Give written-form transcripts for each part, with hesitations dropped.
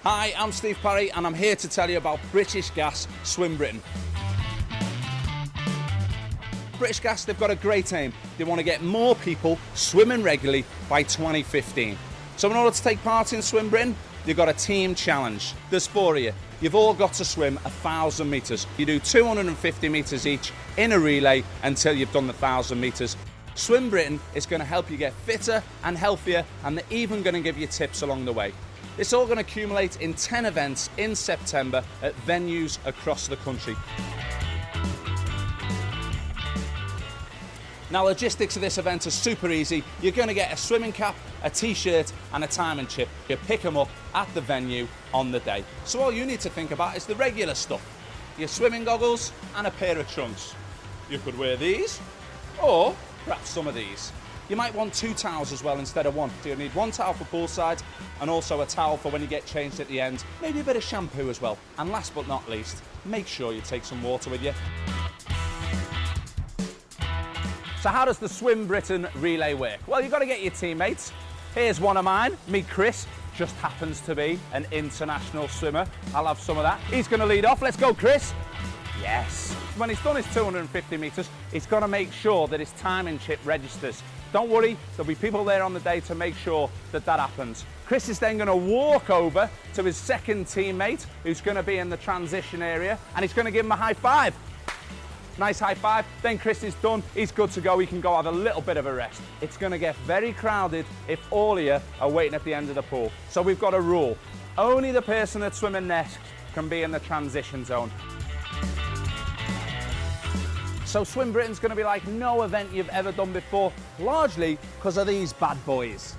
Hi, I'm Steve Parry and I'm here to tell you about British Gas Swim Britain. British Gas, they've got a great aim. They want to get more people swimming regularly by 2015. So in order to take part in Swim Britain, you've got a team challenge. There's 4 of you. You've all got to swim 1,000 metres. You do 250 metres each in a relay until you've done the 1,000 metres. Swim Britain is going to help you get fitter and healthier, and they're even going to give you tips along the way. It's all going to accumulate in 10 events in September at venues across the country. Now, logistics of this event are super easy. You're going to get a swimming cap, a t-shirt and a timing chip. You pick them up at the venue on the day. So all you need to think about is the regular stuff. Your swimming goggles and a pair of trunks. You could wear these or perhaps some of these. You might want 2 towels as well instead of 1. So you'll need 1 towel for poolside and also a towel for when you get changed at the end. Maybe a bit of shampoo as well. And last but not least, make sure you take some water with you. So how does the Swim Britain relay work? Well, you've got to get your teammates. Here's one of mine, me Chris, just happens to be an international swimmer. I'll have some of that. He's going to lead off. Let's go, Chris. Yes. When he's done his 250 metres, he's got to make sure that his timing chip registers. Don't worry, there'll be people there on the day to make sure that that happens. Chris is then going to walk over to his second teammate, who's going to be in the transition area, and he's going to give him a high five. Nice high five. Then Chris is done. He's good to go. He can go have a little bit of a rest. It's going to get very crowded if all of you are waiting at the end of the pool. So we've got a rule. Only the person that's swimming next can be in the transition zone. So Swim Britain's going to be like no event you've ever done before, largely because of these bad boys.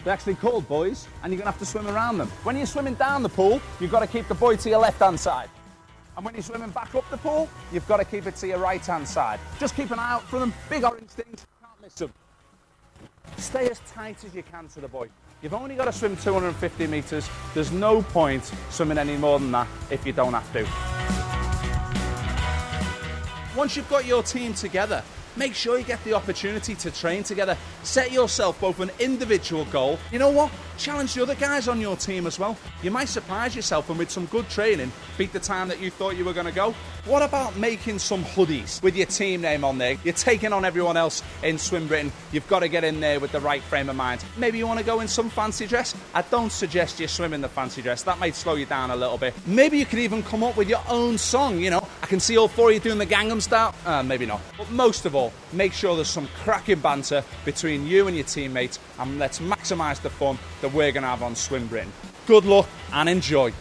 They're actually called boys, and you're going to have to swim around them. When you're swimming down the pool, you've got to keep the buoy to your left-hand side. And when you're swimming back up the pool, you've got to keep it to your right-hand side. Just keep an eye out for them. Big orange things, can't miss them. Stay as tight as you can to the buoy. You've only got to swim 250 metres. There's no point swimming any more than that if you don't have to. Once you've got your team together, make sure you get the opportunity to train together. Set yourself both an individual goal. You know what? Challenge the other guys on your team as well. You might surprise yourself and with some good training, beat the time that you thought you were going to go. What about making some hoodies with your team name on there? You're taking on everyone else in Swim Britain. You've got to get in there with the right frame of mind. Maybe you want to go in some fancy dress. I don't suggest you swim in the fancy dress. That might slow you down a little bit. Maybe you could even come up with your own song, you know. I can see all 4 of you doing the Gangnam Style. Maybe not. But most of all, make sure there's some cracking banter between you and your teammates, and let's maximise the fun that we're going to have on Swim Britain. Good luck and enjoy.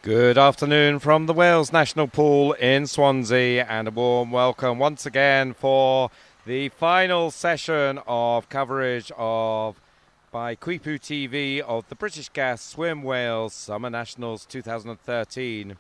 Good afternoon from the Wales National Pool in Swansea, and a warm welcome once again for the final session of coverage by Quipu TV of the British Gas Swim Wales Summer Nationals 2013.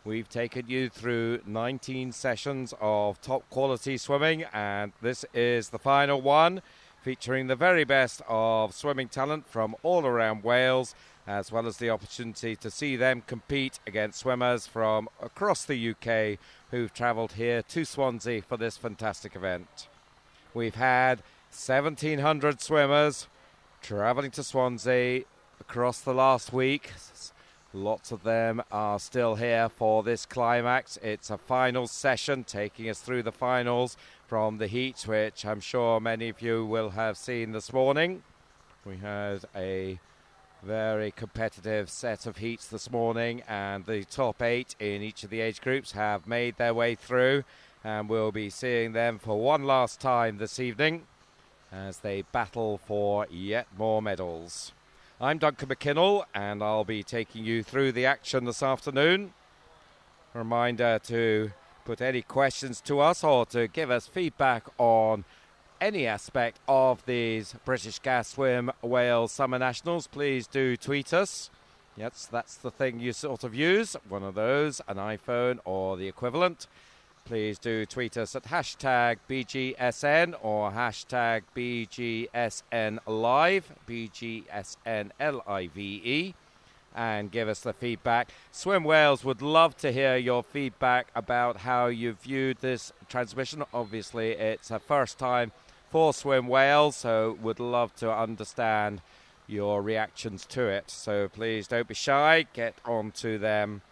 We've taken you through 19 sessions of top quality swimming, and this is the final one, featuring the very best of swimming talent from all around Wales, as well as the opportunity to see them compete against swimmers from across the UK who've travelled here to Swansea for this fantastic event. We've had 1,700 swimmers travelling to Swansea across the last week. Lots of them are still here for this climax. It's a final session taking us through the finals from the heats, which I'm sure many of you will have seen this morning. We had a very competitive set of heats this morning, and the top 8 in each of the age groups have made their way through, and we'll be seeing them for one last time this evening as they battle for yet more medals. I'm Duncan McKinnell, and I'll be taking you through the action this afternoon. A reminder to put any questions to us or to give us feedback on any aspect of these British Gas Swim Wales Summer Nationals. Please do tweet us. Yes, that's the thing you sort of use, one of those, an iPhone or the equivalent. Please do tweet us at hashtag BGSN or hashtag BGSNLive, BGSNLIVE, and give us the feedback. Swim Wales would love to hear your feedback about how you viewed this transmission. Obviously, it's a first time for Swim Wales, so would love to understand your reactions to it. So please don't be shy, get on to them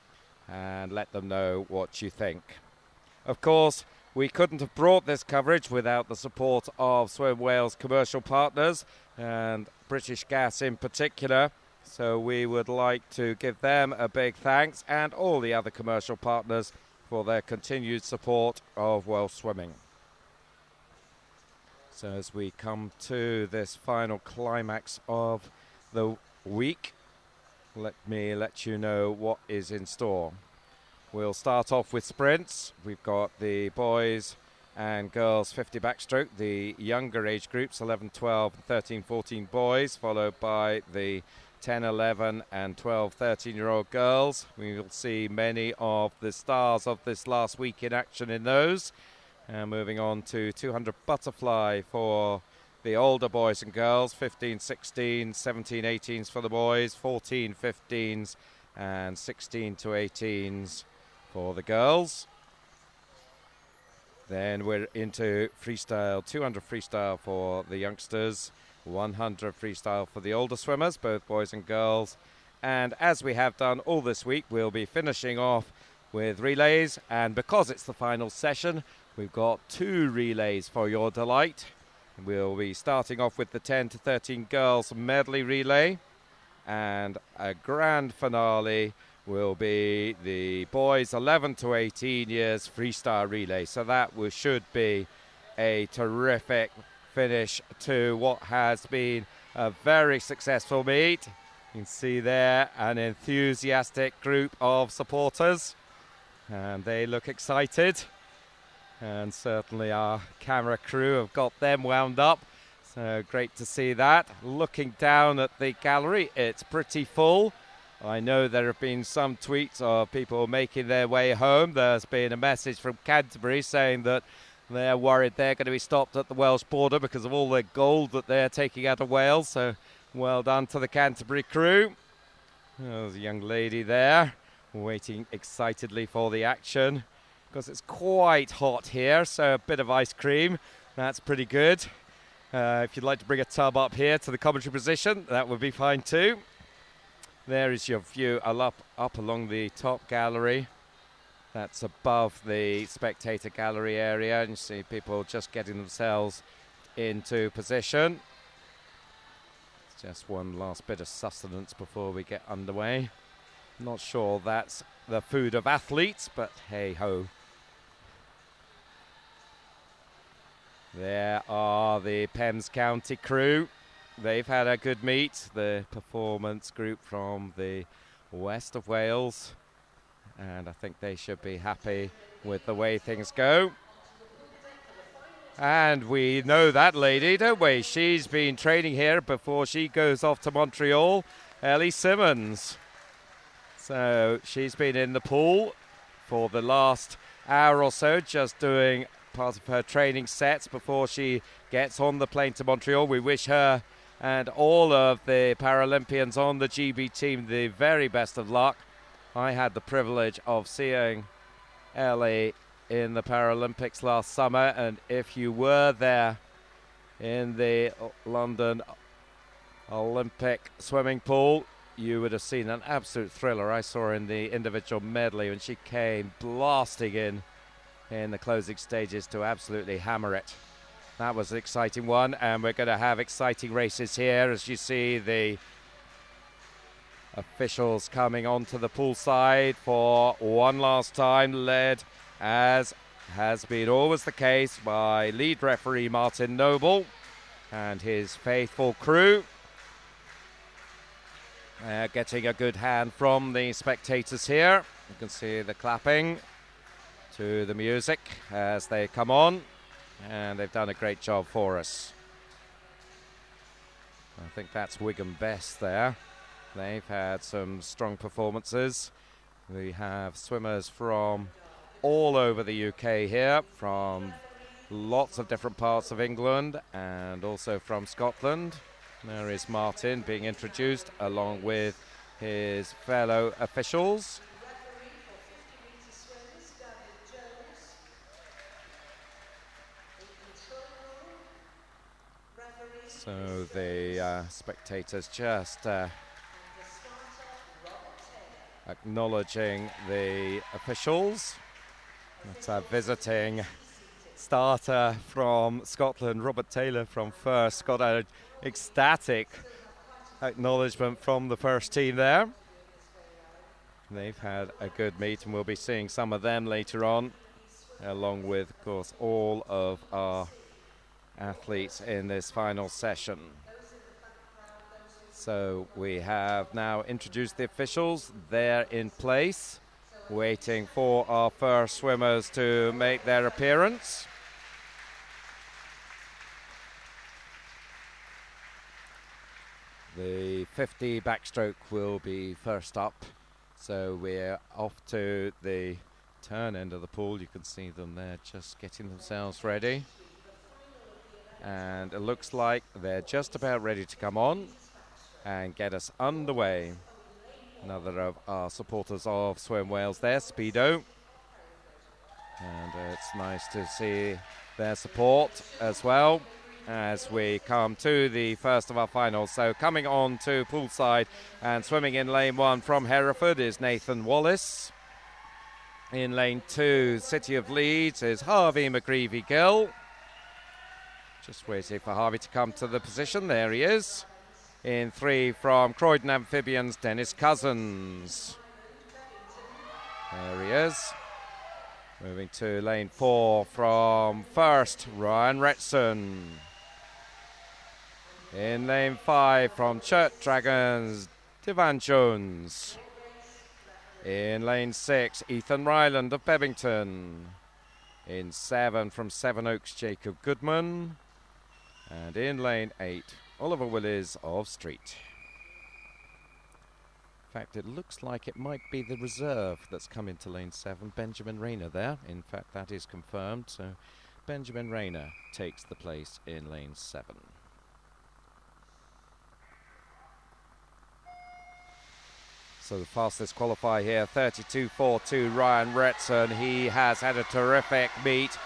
and let them know what you think. Of course, we couldn't have brought this coverage without the support of Swim Wales commercial partners and British Gas in particular. So we would like to give them a big thanks and all the other commercial partners for their continued support of Welsh swimming. So as we come to this final climax of the week, let me let you know what is in store. We'll start off with sprints. We've got the boys and girls 50 backstroke, the younger age groups 11, 12, 13, 14 boys, followed by the 10, 11 and 12, 13-year-old girls. We will see many of the stars of this last week in action in those. And moving on to 200 butterfly for the older boys and girls, 15, 16, 17, 18s for the boys, 14, 15s and 16 to 18s for the girls. Then we're into freestyle, 200 freestyle for the youngsters, 100 freestyle for the older swimmers, both boys and girls. And as we have done all this week, we'll be finishing off with relays. And because it's the final session, we've got 2 relays for your delight. We'll be starting off with the 10 to 13 girls medley relay. And a grand finale will be the boys 11 to 18 years freestyle relay. So that should be a terrific finish to what has been a very successful meet. You can see there an enthusiastic group of supporters, and they look excited. And certainly our camera crew have got them wound up. So great to see that. Looking down at the gallery, it's pretty full. I know there have been some tweets of people making their way home. There's been a message from Canterbury saying that they're worried they're going to be stopped at the Welsh border because of all the gold that they're taking out of Wales. So well done to the Canterbury crew. There's a young lady there waiting excitedly for the action because it's quite hot here, so a bit of ice cream, that's pretty good. If you'd like to bring a tub up here to the commentary position, that would be fine too. There is your view up along the top gallery. That's above the spectator gallery area, and you see people just getting themselves into position. It's just one last bit of sustenance before we get underway. Not sure that's the food of athletes, but hey ho. There are the Pembs County crew. They've had a good meet, the performance group from the west of Wales, and I think they should be happy with the way things go. And we know that lady, don't we? She's been training here before she goes off to Montreal, Ellie Simmons. So she's been in the pool for the last hour or so, just doing part of her training sets before she gets on the plane to Montreal. We wish her and all of the Paralympians on the GB team the very best of luck. I had the privilege of seeing Ellie in the Paralympics last summer, and if you were there in the London Olympic swimming pool, you would have seen an absolute thriller. I saw her in the individual medley when she came blasting in the closing stages to absolutely hammer it. That was an exciting one, and we're going to have exciting races here as you see the officials coming onto the pool side for one last time, led as has been always the case by lead referee Martin Noble and his faithful crew. Getting a good hand from the spectators here. You can see the clapping to the music as they come on, and they've done a great job for us. I think that's Wigan Best there. They've had some strong performances. We have swimmers from all over the UK here, from lots of different parts of England and also from Scotland. There is Martin being introduced along with his fellow officials. So the spectators just acknowledging the officials. That's our visiting starter from Scotland, Robert Taylor from First. Got an ecstatic acknowledgement from the first team there. They've had a good meet, and we'll be seeing some of them later on, along with, of course, all of our athletes in this final session. So we have now introduced the officials. They're in place, waiting for our first swimmers to make their appearance. The 50 backstroke will be first up. So we're off to the turn end of the pool. You can see them there just getting themselves ready. And it looks like they're just about ready to come on and get us underway. Another of our supporters of Swim Wales there, Speedo. And it's nice to see their support as well as we come to the first of our finals. So coming on to poolside and swimming in lane 1 from Hereford is Nathan Wallace. In lane 2, City of Leeds, is Harvey McGreevy-Gill. Just waiting for Harvey to come to the position. There he is. In 3 from Croydon Amphibians, Dennis Cousins. There he is. Moving to lane 4 from First, Ryan Retson. In lane 5 from Churt Dragons, Divan Jones. In lane 6, Ethan Ryland of Bebington. In 7 from Sevenoaks, Jacob Goodman. And in lane 8, Oliver Willis of Street. In fact, it looks like it might be the reserve that's come into lane 7, Benjamin Rayner there. In fact, that is confirmed. So Benjamin Rayner takes the place in lane 7. So the fastest qualifier here, 32.42, Ryan Retson. He has had a terrific meet,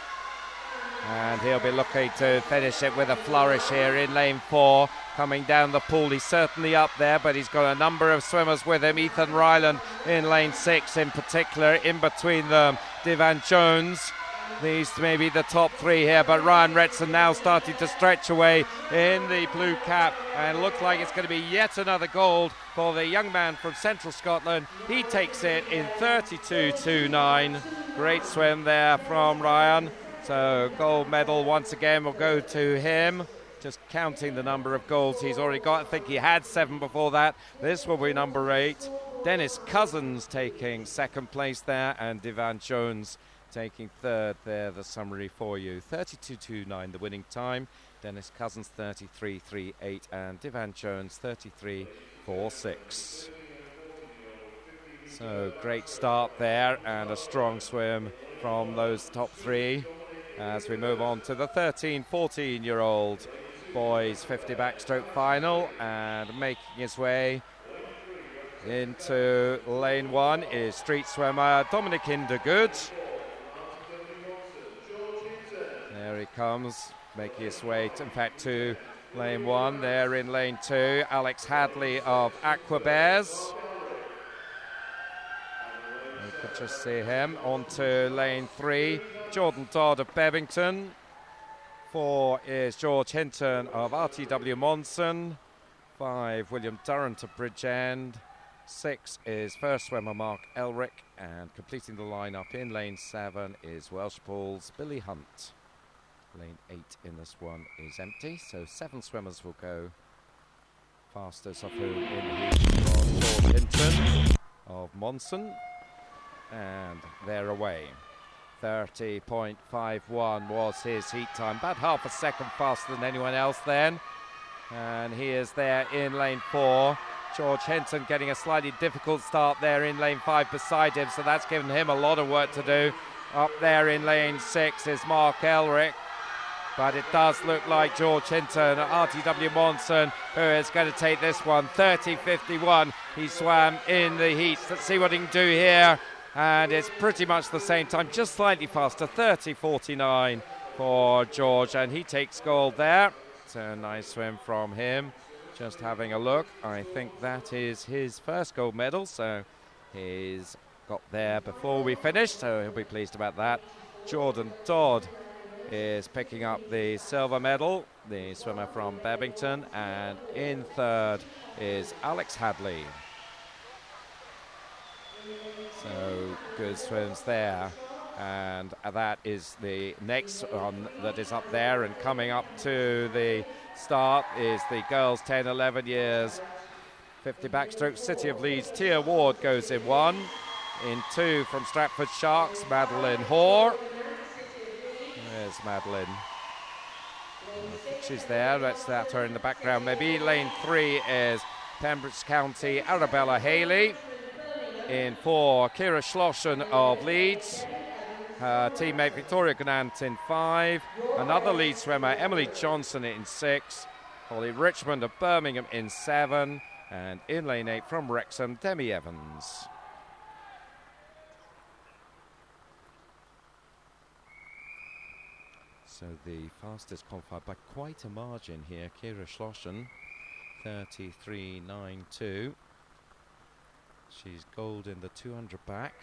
and he'll be looking to finish it with a flourish here in lane 4. Coming down the pool, he's certainly up there, but he's got a number of swimmers with him. Ethan Ryland in lane 6 in particular, in between them, Divan Jones. These may be the top 3 here, but Ryan Retson now starting to stretch away in the blue cap, and looks like it's going to be yet another gold for the young man from Central Scotland. He takes it in 32.29. Great swim there from Ryan. So gold medal once again will go to him. Just counting the number of golds he's already got. I think he had 7 before that. This will be number 8. Dennis Cousins taking second place there, and Divan Jones taking third there. The summary for you, 32.29 the winning time. Dennis Cousins 33.38 and Divan Jones 33.46. So great start there, and a strong swim from those top 3 as we move on to the 13-14-year-old boys 50 backstroke final. And making his way into lane 1 is street swimmer Dominic Indergood. There he comes, making his way to lane 1. There in lane 2, Alex Hadley of Aqua Bears. You could just see him. On to lane 3, Jordan Dodd of Bebington. 4 is George Hinton of RTW Monson. 5, William Durrant of Bridgend. 6 is first swimmer Mark Elric, and completing the lineup in lane 7 is Welsh Pool's Billy Hunt. Lane 8 in this one is empty, so 7 swimmers will go. Fastest of whom in the heat was George Hinton of Monson, and they're away. 30.51 was his heat time, about half a second faster than anyone else then. And he is there in lane 4. George Hinton getting a slightly difficult start there in lane 5 beside him, so that's given him a lot of work to do. Up there in lane 6 is Mark Elric, but it does look like George Hinton, RTW Monson, who is going to take this one. 30.51, he swam in the heat. Let's see what he can do here, and it's pretty much the same time, just slightly faster. 30.49 for George, and he takes gold there. It's a nice swim from him. Just having a look, I think that is his first gold medal, so he's got there before we finished, so he'll be pleased about that. Jordan Dodd is picking up the silver medal, the swimmer from Bebington, and in third is Alex Hadley. So good swims there, and that is the next one that is up there, and coming up to the start is the girls 10-11 years 50 backstroke. City of Leeds, Tia Ward goes in 1. In 2 from Stratford Sharks, Madeline Hoare. There's Madeline. I think she's there. That's her in the background maybe. Lane 3 is Pembroke County, Arabella Haley. In 4, Kira Schlossen of Leeds. Her teammate Victoria Gnant in 5. Another Leeds swimmer, Emily Johnson, in 6. Holly Richmond of Birmingham in 7. And in lane 8 from Wrexham, Demi Evans. So the fastest qualified by quite a margin here, Kira Schlossen, 33.92. She's gold in the 200 back.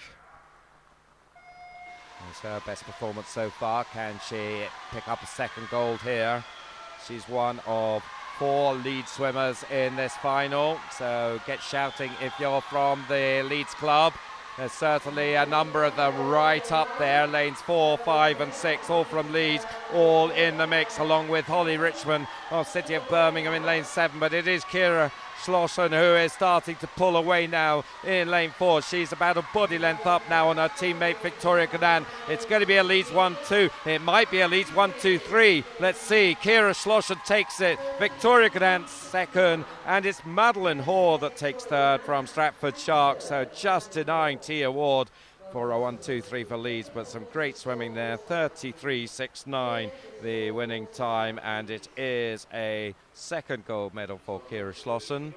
It's her best performance so far. Can she pick up a second gold here? She's one of 4 Leeds swimmers in this final, so get shouting if you're from the Leeds club. There's certainly a number of them right up there, lanes 4, 5 and 6, all from Leeds, all in the mix, along with Holly Richmond of City of Birmingham in lane 7, but it is Kira Schlossen who is starting to pull away now in lane 4. She's about a body length up now on her teammate Victoria Canan. It's going to be a Leeds 1-2. It might be a Leeds 1-2-3. Let's see. Kira Schlossen takes it. Victoria Canan second. And it's Madeline Hoare that takes third from Stratford Sharks. So just denying Tia Ward for a 1-2-3 for Leeds, but some great swimming there. 33.69 the winning time, and it is a second gold medal for Kira Schlossen.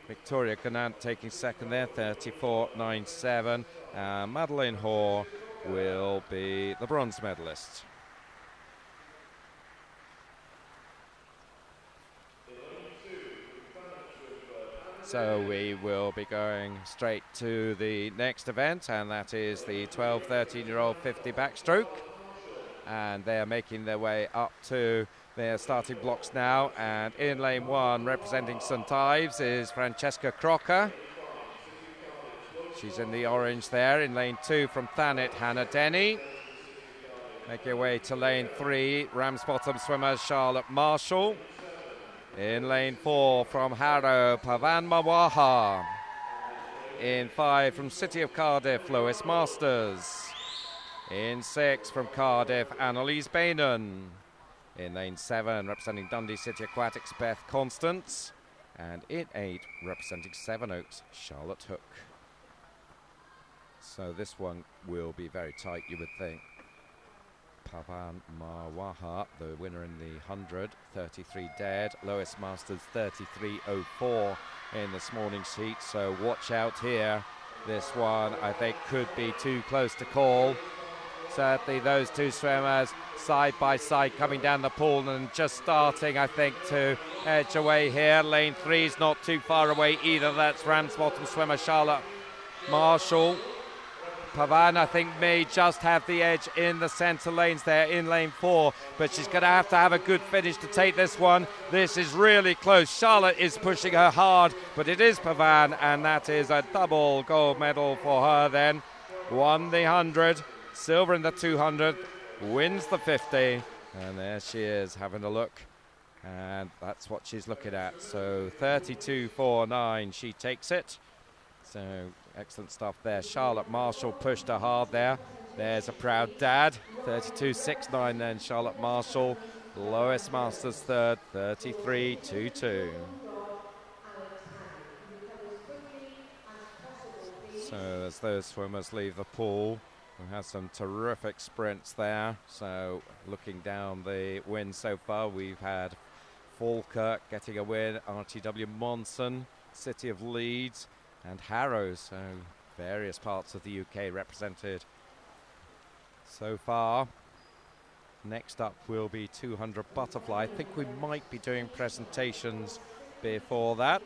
Victoria Canant taking second there, 34.97. Madeline Hoare will be the bronze medalist. So we will be going straight to the next event, and that is the 12-13-year-old 50 backstroke. And they are making their way up to their starting blocks now. And in lane 1, representing St Ives, is Francesca Crocker. She's in the orange there. In lane 2, from Thanet, Hannah Denny. Make your way to lane 3, Ramsbottom swimmer Charlotte Marshall. In lane 4 from Harrow, Pavan Mawaha. In 5 from City of Cardiff, Lois Masters. In 6 from Cardiff, Annalise Bainan. In lane 7, representing Dundee City Aquatics, Beth Constance. And in 8, representing Sevenoaks, Charlotte Hook. So this one will be very tight, you would think. Pavan Mawaha, the winner in the 100, 33 dead. Lois Masters, 33.04 in this morning's heat. So watch out here. This one, I think, could be too close to call. Certainly those two swimmers side by side coming down the pool and just starting, I think, to edge away here. Lane 3 is not too far away either. That's Ramsbottom swimmer Charlotte Marshall. Pavan, I think, may just have the edge in the centre lanes there in lane 4, but she's going to have a good finish to take this one. This is really close. Charlotte is pushing her hard, but it is Pavan, and that is a double gold medal for her then. Won the 100, silver in the 200, wins the 50, and there she is having a look. And that's what she's looking at. So 32.49, she takes it. So excellent stuff there. Charlotte Marshall pushed her hard there. There's a proud dad. 32.69 then Charlotte Marshall. Lois Masters third, 33.22. So as those swimmers leave the pool, we have some terrific sprints there. So looking down the win so far, we've had Falkirk getting a win, RTW Monson, City of Leeds, and Harrow. So various parts of the UK represented so far. Next up will be 200 butterfly. I think we might be doing presentations before that.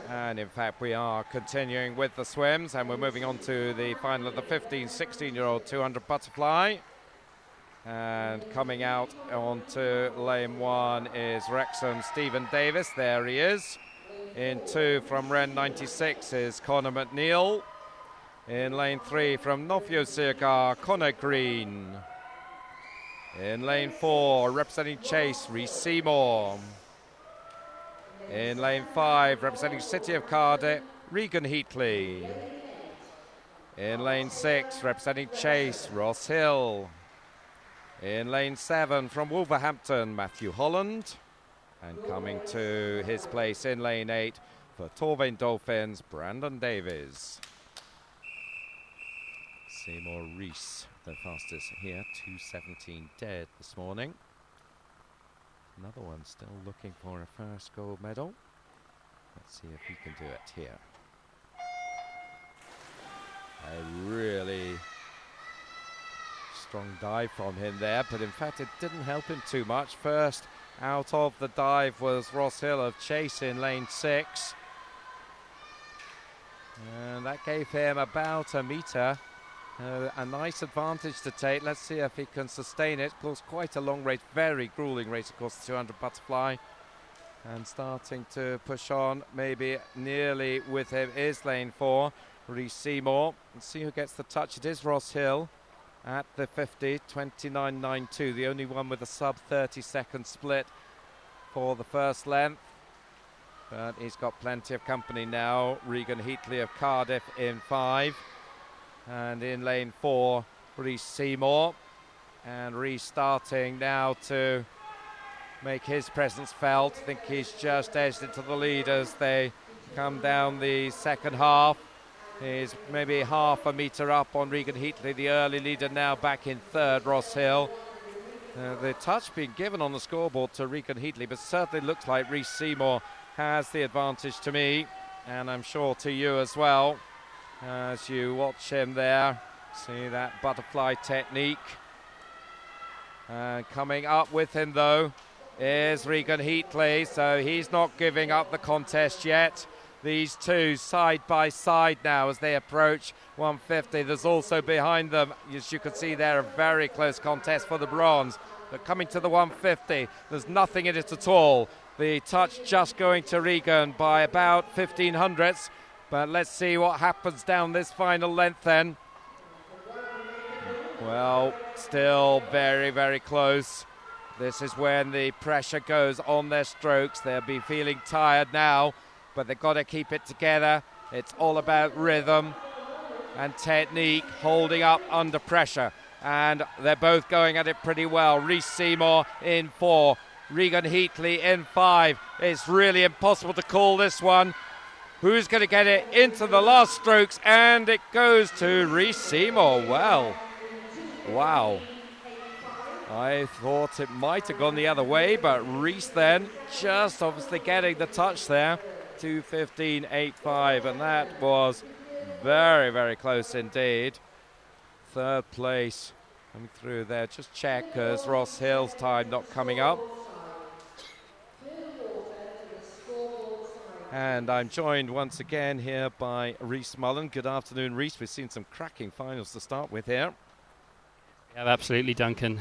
And in fact, we are continuing with the swims, and we're moving on to the final of the 16-year-old 200 butterfly. And coming out onto lane 1 is Wrexham Stephen Davis. There he is. In 2 from Ren 96 is Conor McNeil. In lane 3 from Nofio Sirgar, Connor Green. In lane 4, representing Chase, Rhys Seymour. In lane 5, representing City of Cardiff, Regan Heatley. In lane 6, representing Chase, Ross Hill. In lane 7, from Wolverhampton, Matthew Holland. And coming to his place in lane 8 for Torvain Dolphins, Brandon Davies. Seymour Rees, the fastest here, 2:17 dead this morning. Another one still looking for a first gold medal. Let's see if he can do it here. A really strong dive from him there, but in fact it didn't help him too much. First out of the dive was Ross Hill of Chase in lane 6. And that gave him about a metre. A nice advantage to take. Let's see if he can sustain it. Of course, quite a long race, very grueling race, of course, the 200 butterfly. And starting to push on, maybe nearly with him is lane 4, Rhys Seymour. Let's see who gets the touch. It is Ross Hill at the 50, 29.92, the only one with a sub 30-second split for the first length. But he's got plenty of company now. Regan Heatley of Cardiff in 5. And in lane 4, Rhys Seymour. And Rhys starting now to make his presence felt. I think he's just edged into the lead as they come down the second half. He's maybe half a metre up on Regan Heatley, the early leader, now back in 3rd, Ross Hill. The touch being given on the scoreboard to Regan Heatley, but certainly looks like Rhys Seymour has the advantage to me, and I'm sure to you as well. As you watch him there, see that butterfly technique. Coming up with him though is Regan Heatley, so he's not giving up the contest yet. These two side by side now as they approach 150. There's also behind them, as you can see there, a very close contest for the bronze. But coming to the 150, there's nothing in it at all. The touch just going to Regan by about 15 hundredths. But let's see what happens down this final length then. Well, still very, very close. This is when the pressure goes on their strokes. They'll be feeling tired now, but they've got to keep it together. It's all about rhythm and technique, holding up under pressure. And they're both going at it pretty well. Rhys Seymour in 4, Regan Heatley in 5. It's really impossible to call this one. Who's going to get it into the last strokes? And it goes to Rhys Seymour. Well, wow. I thought it might have gone the other way, but Rhys then just obviously getting the touch there. 2:15.85, and that was very, very close indeed. 3rd place coming through there. Just check as Ross Hill's time not coming up. And I'm joined once again here by Rhys Mullen. Good afternoon, Rhys. We've seen some cracking finals to start with here. Yeah, absolutely, Duncan.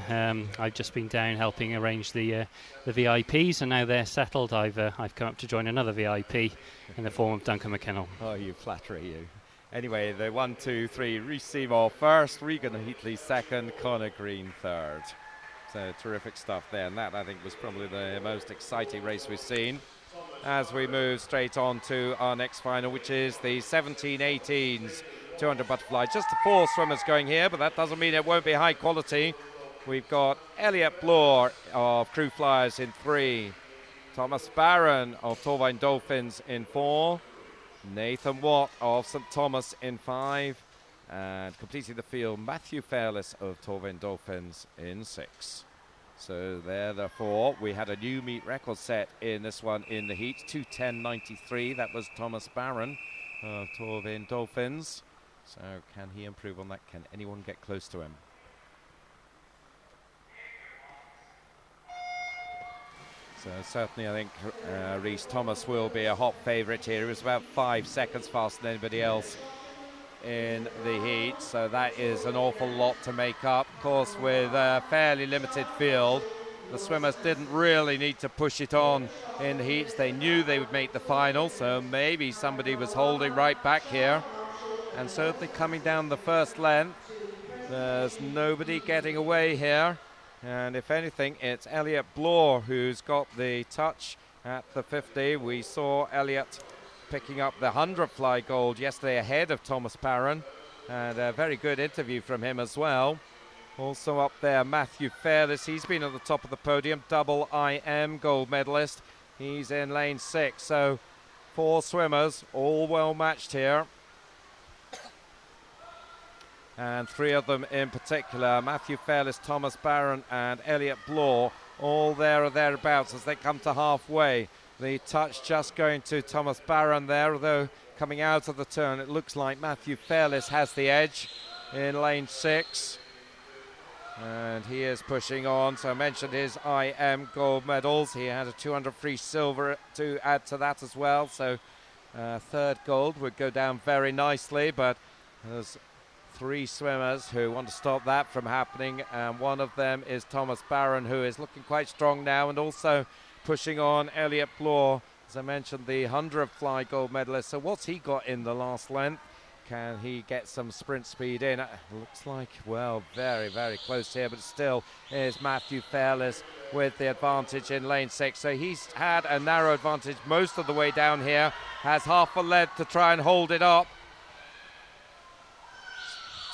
I've just been down helping arrange the VIPs, and now they're settled. I've come up to join another VIP in the form of Duncan McKinnell. Oh, you flattery, you. Anyway, the 1, 2, 3, Rhys Seymour first, Regan Heatley second, Connor Green third. So terrific stuff there, and that I think was probably the most exciting race we've seen. As we move straight on to our next final, which is the 17-18s 200 butterfly. Just 4 swimmers going here, but that doesn't mean it won't be high quality. We've got Elliot Bloor of Crew Flyers in 3, Thomas Barron of Torvine Dolphins in 4, Nathan Watt of St Thomas in 5, and completing the field, Matthew Fairless of Torvine Dolphins in 6. So there, therefore, we had a new meet record set in this one in the heat, 2:10.93. That was Thomas Barron of Torvine Dolphins. So can he improve on that? Can anyone get close to him? So certainly I think Rhys Thomas will be a hot favourite here. He was about 5 seconds faster than anybody else in the heat, so that is an awful lot to make up. Of course, with a fairly limited field, the swimmers didn't really need to push it on in the heats. They knew they would make the final, so maybe somebody was holding right back here. And certainly coming down the first length, there's nobody getting away here. And if anything, it's Elliot Bloor who's got the touch at the 50. We saw Elliot picking up the 100 fly gold yesterday ahead of Thomas Barron, and a very good interview from him as well. Also up there, Matthew Fairless. He's been at the top of the podium, double IM gold medalist. He's in lane 6, so 4 swimmers, all well matched here. And 3 of them in particular, Matthew Fairless, Thomas Barron and Elliot Bloor, all there or thereabouts as they come to halfway. The touch just going to Thomas Barron there, although coming out of the turn it looks like Matthew Fairless has the edge in lane 6. And he is pushing on. So I mentioned his IM gold medals. He had a 200 free silver to add to that as well. So 3rd gold would go down very nicely, but there's 3 swimmers who want to stop that from happening, and one of them is Thomas Barron, who is looking quite strong now, and also pushing on Elliot Bloor, as I mentioned, the 100 fly gold medalist. So what's he got in the last length? Can he get some sprint speed in? Looks like, well, very, very close here, but still is Matthew Fairless with the advantage in lane 6. So he's had a narrow advantage most of the way down here, has half a lead to try and hold it up.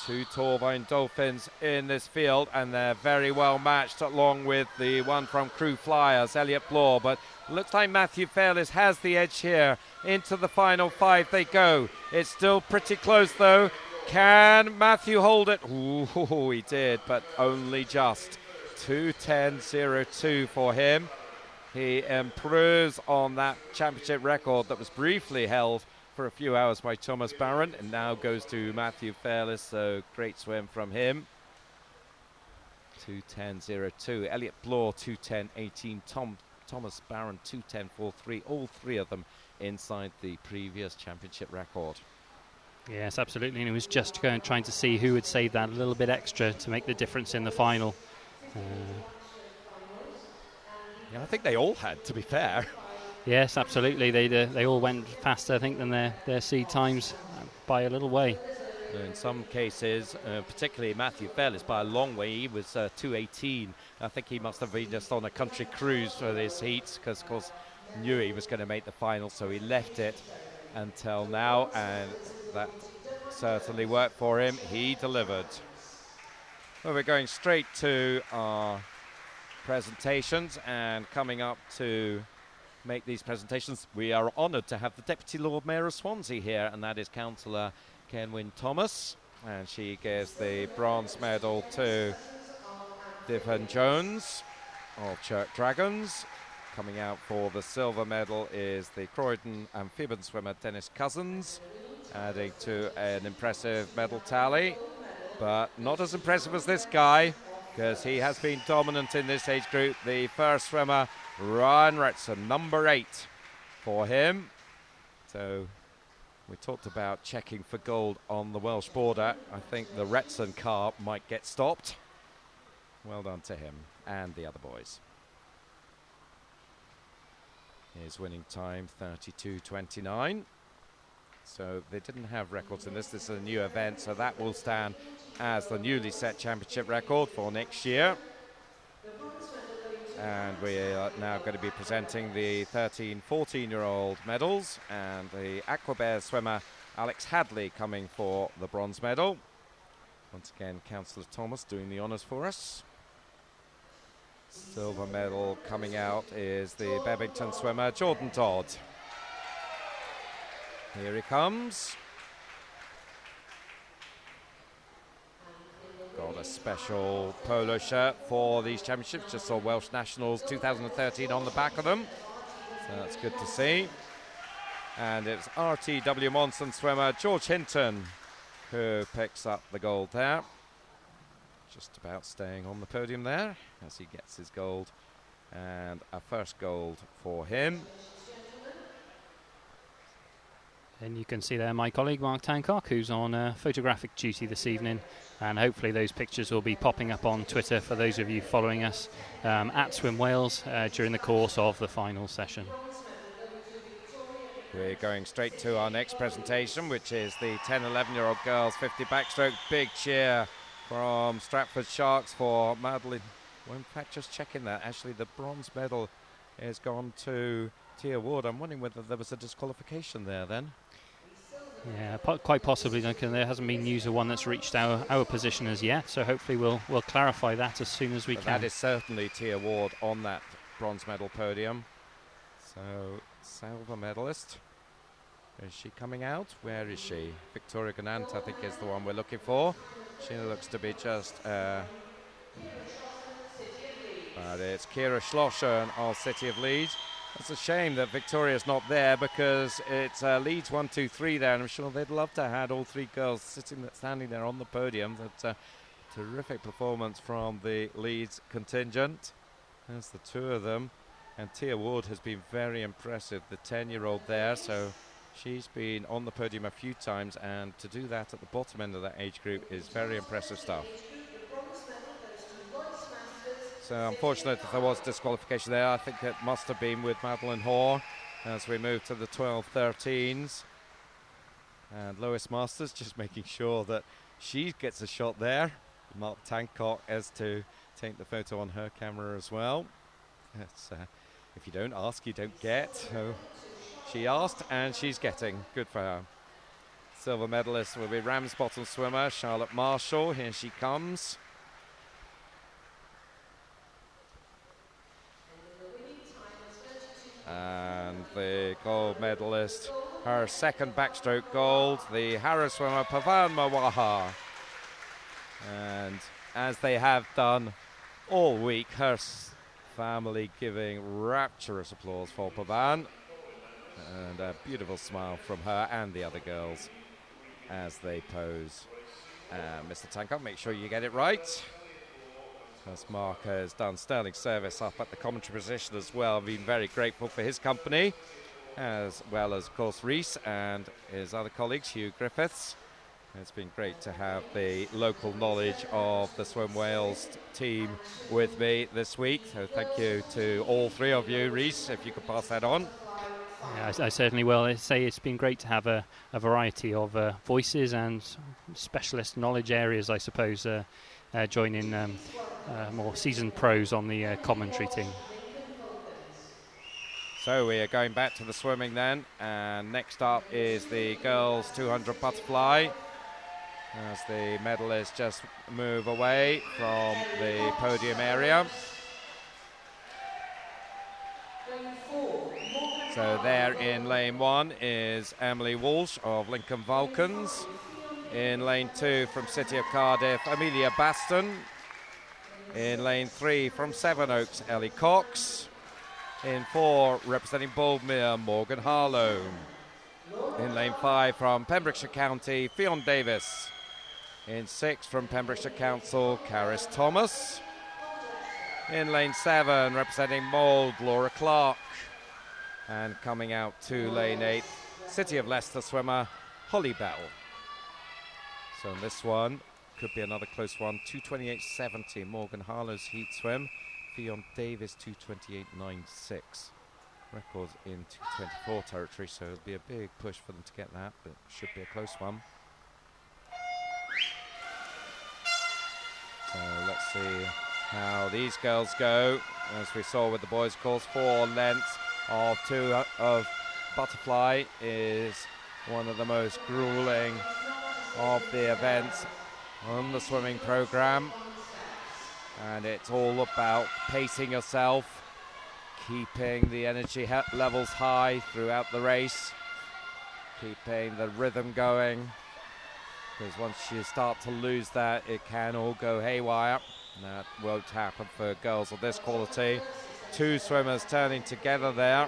2 Torvine Dolphins in this field, and they're very well matched along with the one from Crew Flyers, Elliot Bloor. But looks like Matthew Fairless has the edge here. Into the final 5 they go. It's still pretty close though. Can Matthew hold it? Ooh, he did, but only just. 2:10.02 for him. He improves on that championship record that was briefly held for a few hours by Thomas Barron, and now goes to Matthew Fairless, so great swim from him. 2:10.02. Elliot Bloor 2:10.18. Thomas Barron 2:10.43. All 3 of them inside the previous championship record. Yes, absolutely, and he was just trying to see who would save that a little bit extra to make the difference in the final. Yeah, I think they all had, to be fair. Yes, absolutely. They all went faster, I think, than their seed times by a little way. In some cases, particularly Matthew Fairless, by a long way. He was 2:18. I think he must have been just on a country cruise for this heat, because, of course, knew he was going to make the final, so he left it until now, and that certainly worked for him. He delivered. Well, we're going straight to our presentations, and coming up to make these presentations, we are honoured to have the Deputy Lord Mayor of Swansea here, and that is Councillor Kenwyn Thomas, and she gives the bronze medal to Divhan Jones of Chirk Dragons. Coming out for the silver medal is the Croydon amphibian swimmer Dennis Cousins, adding to an impressive medal tally, but not as impressive as this guy, because he has been dominant in this age group. The first swimmer, Ryan Retson, number 8 for him. So we talked about checking for gold on the Welsh border. I think the Wrexham car might get stopped. Well done to him and the other boys. His winning time 32.29. So they didn't have records in this. This is a new event, so that will stand as the newly set championship record for next year. And we are now going to be presenting the 13, 14-year-old medals, and the Aquabear swimmer Alex Hadley coming for the bronze medal. Once again, Councillor Thomas doing the honours for us. Silver medal coming out is the Bebington swimmer Jordan Todd. Here he comes. Got a special polo shirt for these championships. Just saw Welsh Nationals 2013 on the back of them. So that's good to see. And it's RTW Monson swimmer George Hinton who picks up the gold there. Just about staying on the podium there as he gets his gold. And a first gold for him. And you can see there my colleague Mark Tancock, who's on photographic duty this evening, and hopefully those pictures will be popping up on Twitter for those of you following us at Swim Wales during the course of the final session. We're going straight to our next presentation, which is the 10-11-year-old girls 50 backstroke. Big cheer from Stratford Sharks for Madeline. Well, in fact, just checking that, actually the bronze medal has gone to Tia Ward. I'm wondering whether there was a disqualification there then. Yeah, quite possibly, Duncan. There hasn't been news of one that's reached our position as yet, so hopefully we'll clarify that as soon as we can. That is certainly Tia Ward on that bronze medal podium. So, silver medalist. Is she coming out? Where is she? Victoria Ganant, I think, is the one we're looking for. She looks to be just... but it's Kira Schlosser of City of Leeds. It's a shame that Victoria's not there because it's Leeds 1, 2, 3 there, and I'm sure they'd love to have had all three girls standing there on the podium. That's a terrific performance from the Leeds contingent. There's the two of them, and Tia Ward has been very impressive, the 10-year-old there, so she's been on the podium a few times, and to do that at the bottom end of that age group is very impressive stuff. So unfortunate that there was disqualification there. I think it must have been with Madeline Hoare as we move to the 12-13s. And Lois Masters just making sure that she gets a shot there. Mark Tancock as to take the photo on her camera as well. It's, if you don't ask, you don't get. So she asked and she's getting. Good for her. Silver medalist will be Ramsbottom swimmer Charlotte Marshall. Here she comes. And the gold medalist, her second backstroke gold, the Harrow swimmer Pavan Mawaha. And as they have done all week, her family giving rapturous applause for Pavan. And a beautiful smile from her and the other girls as they pose. Mr. Tancock, make sure you get it right. As Mark has done sterling service up at the commentary position as well. Been very grateful for his company, as well as, of course, Rhys and his other colleagues, Hugh Griffiths. It's been great to have the local knowledge of the Swim Wales team with me this week. So thank you to all three of you. Rhys, if you could pass that on. Yeah, I certainly will. I say it's been great to have a variety of voices and specialist knowledge areas, I suppose, joining more seasoned pros on the commentary team. So we are going back to the swimming then, and next up is the girls 200 butterfly as the medalists just move away from the podium area. So there in lane 1 is Emily Walsh of Lincoln Vulcans. In lane 2 from City of Cardiff, Amelia Baston. In lane 3 from Sevenoaks, Ellie Cox. In 4 representing Boldmere, Morgan Harlow. In lane 5 from Pembrokeshire County, Fionn Davis. In 6 from Pembrokeshire Council, Caris Thomas. In lane 7 representing Mould, Laura Clark. And coming out to lane 8 City of Leicester swimmer Holly Bell. So in this one, could be another close one. 2:28.70, Morgan Harlow's heat swim. Fionn Davies 2:28.96. Records in 2:24 territory, so it'll be a big push for them to get that, but it should be a close one. So let's see how these girls go. As we saw with the boys' course, 4 lengths of 2 of butterfly is one of the most grueling of the events on the swimming program, and it's all about pacing yourself, keeping the energy levels high throughout the race, keeping the rhythm going, because once you start to lose that, it can all go haywire. That won't happen for girls of this quality. 2 swimmers turning together there,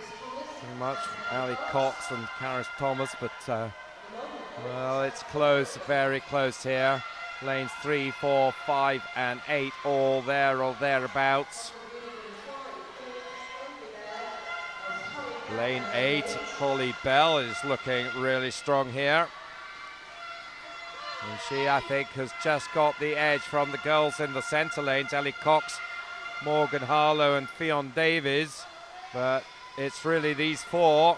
pretty much Ali Cox and Karis Thomas, but well, it's close, very close here. Lanes 3, 4, 5 and 8 all there or thereabouts. Lane 8, Holly Bell is looking really strong here. And she, I think, has just got the edge from the girls in the centre lanes, Ellie Cox, Morgan Harlow and Fionn Davies. But it's really these 4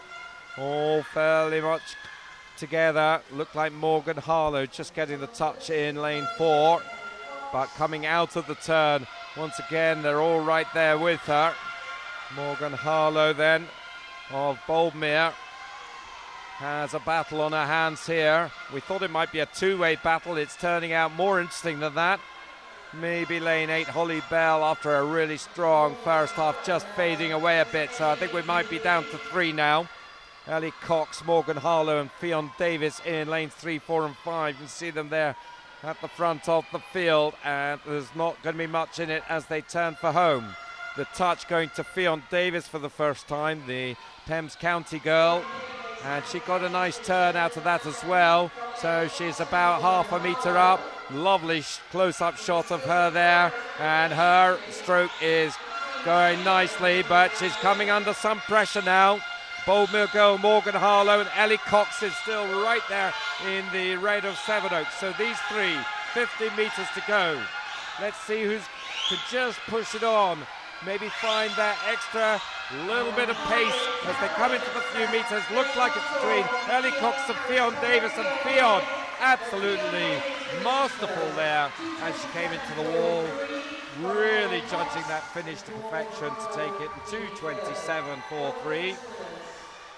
all fairly much together. Look like Morgan Harlow just getting the touch in lane 4, but coming out of the turn once again, they're all right there with her. Morgan Harlow then of Boldmere has a battle on her hands here. We thought it might be a 2-way battle. It's turning out more interesting than that. Maybe lane 8 Holly Bell, after a really strong first half, just fading away a bit, so I think we might be down to 3 now. Ellie Cox, Morgan Harlow and Fionn Davies in lanes 3, 4 and 5. You can see them there at the front of the field, and there's not going to be much in it as they turn for home. The touch going to Fionn Davies for the first time, the Thames County girl, and she got a nice turn out of that as well, so she's about half a metre up. Lovely close-up shot of her there, and her stroke is going nicely, but she's coming under some pressure now. Boldmere girl Morgan Harlow and Ellie Cox is still right there in the red of Sevenoaks. So these 3, 50 metres to go. Let's see who's can just push it on. Maybe find that extra little bit of pace as they come into the few metres. Looks like it's between Ellie Cox and Fionn Davies, and Fionn absolutely masterful there as she came into the wall. Really judging that finish to perfection to take it in 2:27.43.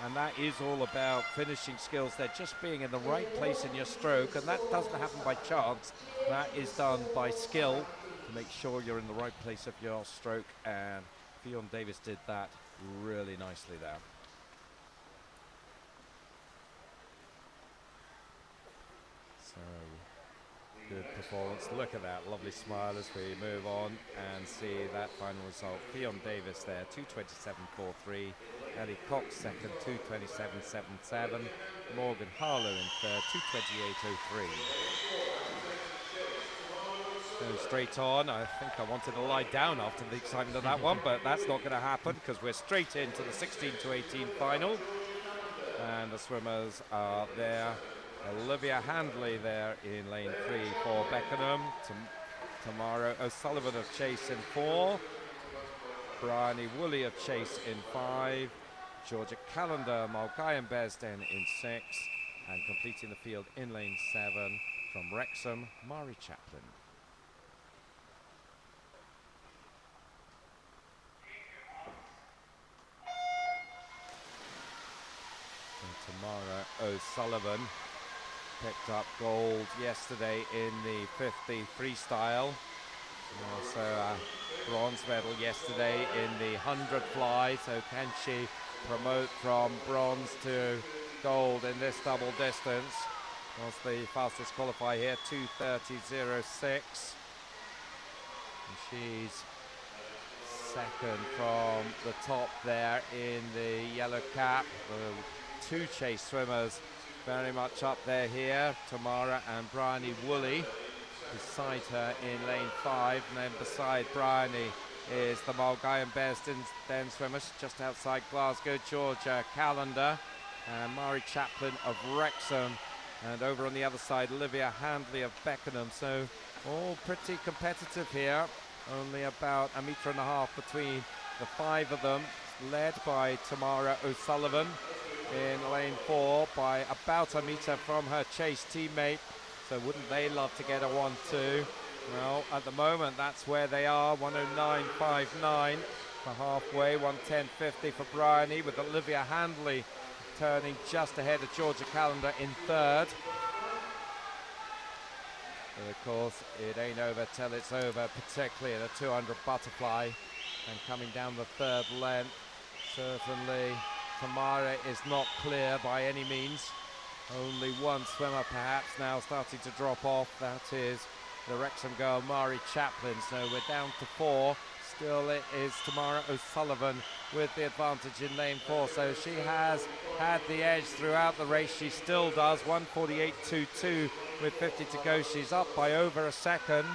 And that is all about finishing skills. They're just being in the right place in your stroke, and that doesn't happen by chance. That is done by skill to make sure you're in the right place of your stroke, and Fionn Davies did that really nicely there. So, good performance. Look at that lovely smile as we move on and see that final result. Fionn Davies there, 2:27.43. Ellie Cox second, 2:27.77. Morgan Harlow in third, 2:28.03. So straight on. I think I wanted to lie down after the excitement of that one, but that's not going to happen because we're straight into the 16-18 final. And the swimmers are there. Olivia Handley there in lane 3 for Beckenham. Tamara O'Sullivan of Chase in 4. Bryony Woolley of Chase in 5. Georgia Callender, Mulcahy Bearsden in 6. And completing the field in lane 7 from Wrexham, Mari Chaplin. And Tamara O'Sullivan picked up gold yesterday in the 50 freestyle. Also a bronze medal yesterday in the 100 fly. So can she promote from bronze to gold in this double distance? Was the fastest qualifier here, 2:30.06. And she's second from the top there in the yellow cap. The 2 Chase swimmers very much up there here, Tamara and Bryony Woolley beside her in lane 5, and then beside Bryony is the Mulcahy Bearsden swimmers just outside Glasgow, Georgia Callender, and Mari Chaplin of Wrexham. And over on the other side, Olivia Handley of Beckenham. So all pretty competitive here. Only about a metre and a half between the 5 of them, led by Tamara O'Sullivan in lane 4 by about a metre from her Chase teammate. So wouldn't they love to get a 1-2? Well, at the moment, that's where they are. 109.59 for halfway, 110.50 for Bryony, with Olivia Handley turning just ahead of Georgia Calendar in 3rd. But of course, it ain't over till it's over, particularly at a 200 butterfly. And coming down the 3rd length, certainly Tamara is not clear by any means. Only one swimmer perhaps now starting to drop off. That is the Wrexham girl, Mari Chaplin. So we're down to 4. Still it is Tamara O'Sullivan with the advantage in lane 4. So she has had the edge throughout the race. She still does. 1:48.22 with 50 to go. She's up by over a second.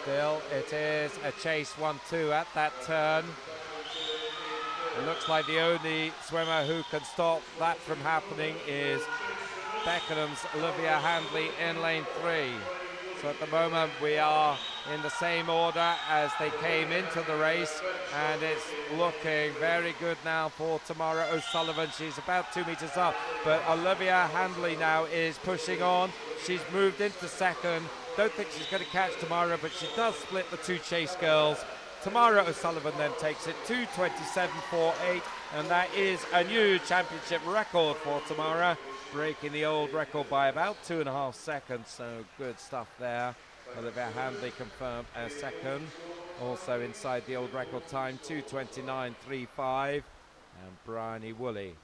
Still it is a chase 1-2 at that turn. It looks like the only swimmer who can stop that from happening is Beckenham's Olivia Handley in lane 3. So at the moment we are in the same order as they came into the race, and it's looking very good now for Tamara O'Sullivan. She's about 2 metres up, but Olivia Handley now is pushing on. She's moved into 2nd. Don't think she's going to catch Tamara, but she does split the 2 chase girls. Tamara O'Sullivan then takes it 2:27.48, and that is a new championship record for Tamara, breaking the old record by about 2.5 seconds. So good stuff there. Olivia Handley confirmed as 2nd, also inside the old record time, 2:29.35, and Bryony Woolley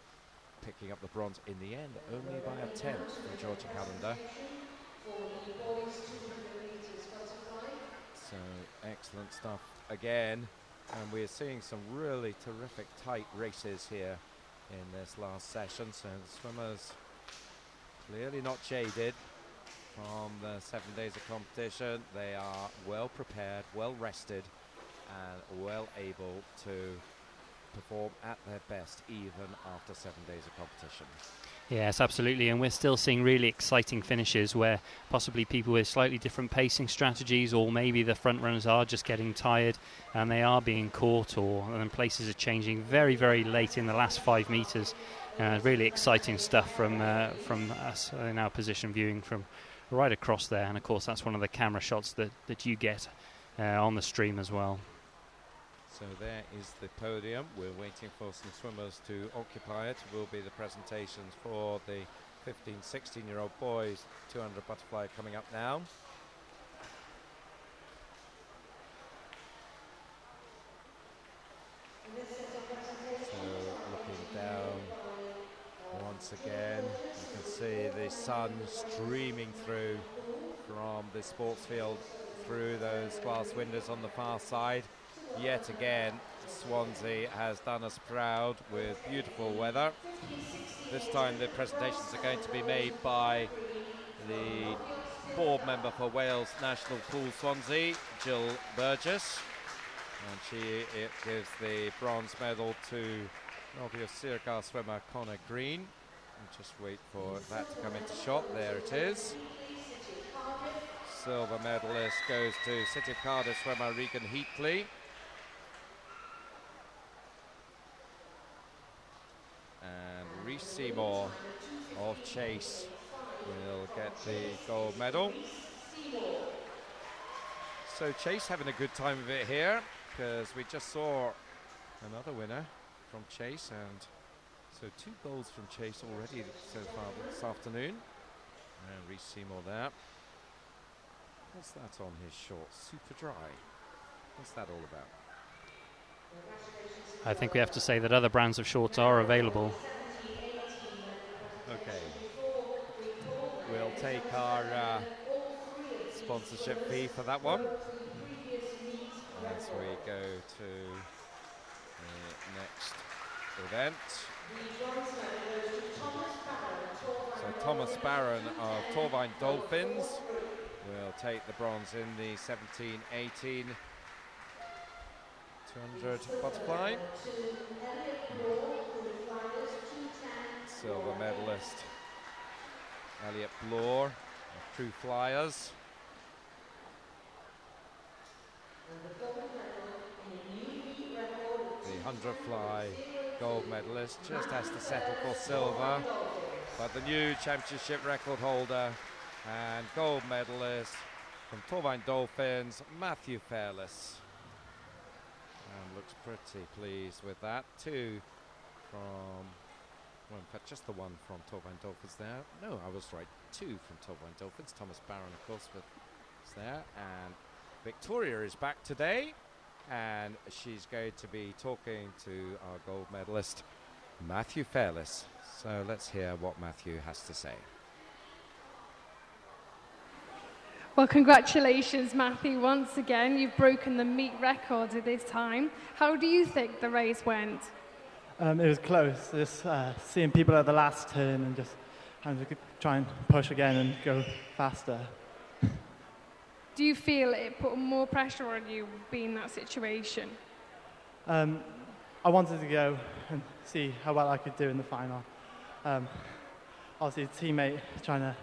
picking up the bronze in the end, only by a 10th from Georgia Calendar. So excellent stuff again, and we're seeing some really terrific tight races here in this last session. So the swimmers clearly not jaded from the 7 days of competition. They are well prepared, well rested, and well able to perform at their best even after 7 days of competition. Yes, absolutely, and we're still seeing really exciting finishes where possibly people with slightly different pacing strategies, or maybe the front runners are just getting tired and they are being caught, and places are changing very, very late in the last 5 metres. Really exciting stuff from us in our position viewing from right across there, and of course that's one of the camera shots that you get on the stream as well. So there is the podium. We're waiting for some swimmers to occupy it. Will be the presentations for the 15, 16-year-old boys. 200 butterfly coming up now. So looking down once again, you can see the sun streaming through from the sports field through those glass windows on the far side. Yet again, Swansea has done us proud with beautiful weather. This time the presentations are going to be made by the board member for Wales National Pool Swansea, Jill Burgess. And it gives the bronze medal to Novia Sirgar swimmer Connor Green. And just wait for that to come into shot. There it is. Silver medalist goes to City of Cardiff swimmer Regan Heatley. And Reece Seymour of Chase will get the gold medal. So Chase having a good time of it here, because we just saw another winner from Chase, and so 2 goals from Chase already so far this afternoon. And Reece Seymour there. What's that on his shorts? Super dry. What's that all about? I think we have to say that other brands of shorts are available. Okay. We'll take our sponsorship fee for that one as we go to the next event. So Thomas Barron of Torvine Dolphins will take the bronze in the 17-18 200 butterfly. Silver medalist Elliot Bloor of True Flyers. The 100 fly gold medalist just has to settle for silver, but the new championship record holder and gold medalist from Torvine Dolphins, Matthew Fairless. And looks pretty pleased with that. Two from, well, in fact, just the one from Torvine Dolphins there. No, I was right. Two from Torvine Dolphins. Thomas Barron, of course, was there. And Victoria is back today, and she's going to be talking to our gold medalist, Matthew Fairless. So let's hear what Matthew has to say. Well, congratulations, Matthew. Once again, you've broken the meet record at this time. How do you think the race went? It was close. Just seeing people at the last turn and just having to try and push again and go faster. Do you feel it put more pressure on you being in that situation? I wanted to go and see how well I could do in the final. Obviously, a teammate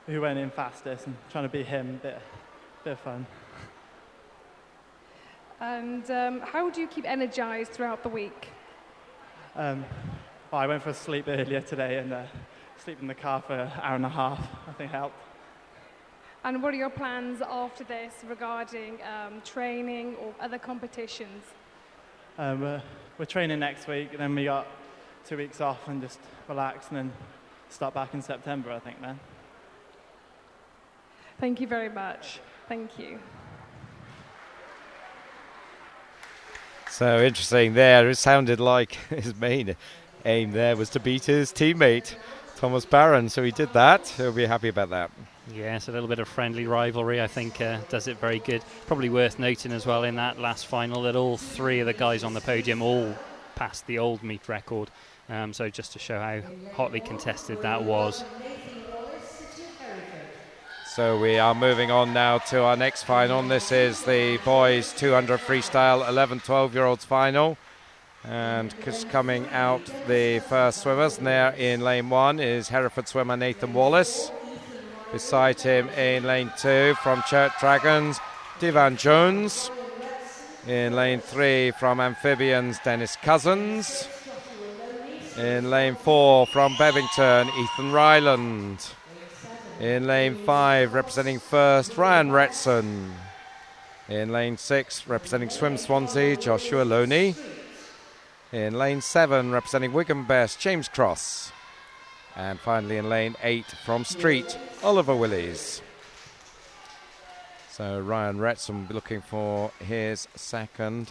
who went in fastest and trying to beat him, bit of fun. And how do you keep energized throughout the week? Well, I went for a sleep earlier today and sleep in the car for an hour and a half. I think helped. And what are your plans after this regarding training or other competitions? We're training next week, and then we got 2 weeks off and just relax, and then start back in September, I think, then. Thank you very much. Thank you. So interesting there. It sounded like his main aim there was to beat his teammate, Thomas Barron. So he did that. He'll be happy about that. Yes, a little bit of friendly rivalry, I think, does it very good. Probably worth noting as well in that last final that all three of the guys on the podium all passed the old meet record. So just to show how hotly contested that was. So we are moving on now to our next final. This is the boys 200 freestyle 11-12-year-olds final. And just coming out the first swimmers, and there in lane 1 is Hereford swimmer Nathan Wallace. Beside him in lane 2 from Church Dragons, Divan Jones. In lane 3 from Amphibians, Dennis Cousins. In lane 4 from Bevington, Ethan Ryland. In lane 5, representing first, Ryan Retson. In lane 6, representing Swim Swansea, Joshua Loney. In lane 7, representing Wigan Best, James Cross. And finally in lane 8, from Street, Oliver Willies. So Ryan Retson will be looking for his second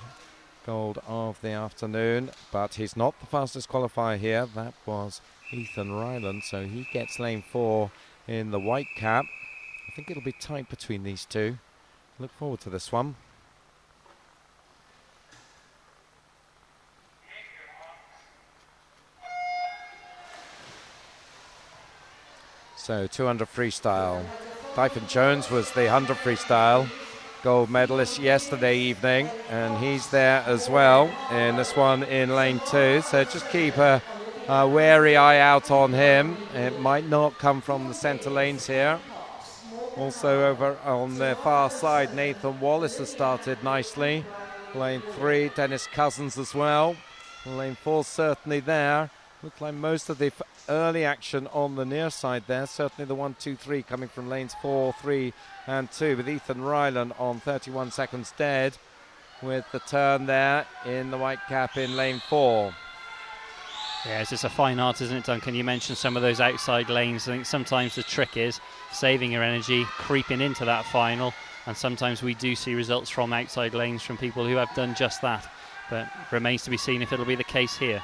gold of the afternoon, but he's not the fastest qualifier here. That was Ethan Ryland, so he gets lane 4 in the white cap. I think it'll be tight between these two. Look forward to this one. So 200 freestyle. Typhon Jones was the 100 freestyle gold medalist yesterday evening, and he's there as well in this one in lane 2. So just keep a wary eye out on him. It might not come from the centre lanes here. Also over on the far side, Nathan Wallace has started nicely. Lane 3, Dennis Cousins as well. Lane 4 certainly there. Looks like most of the early action on the near side there. Certainly the 1, 2, 3 coming from lanes 4, 3 and 2, with Ethan Ryland on 31 seconds dead with the turn there in the white cap in lane 4. Yeah, it's just a fine art, isn't it, Duncan? You mentioned some of those outside lanes. I think sometimes the trick is saving your energy, creeping into that final, and sometimes we do see results from outside lanes from people who have done just that. But remains to be seen if it'll be the case here.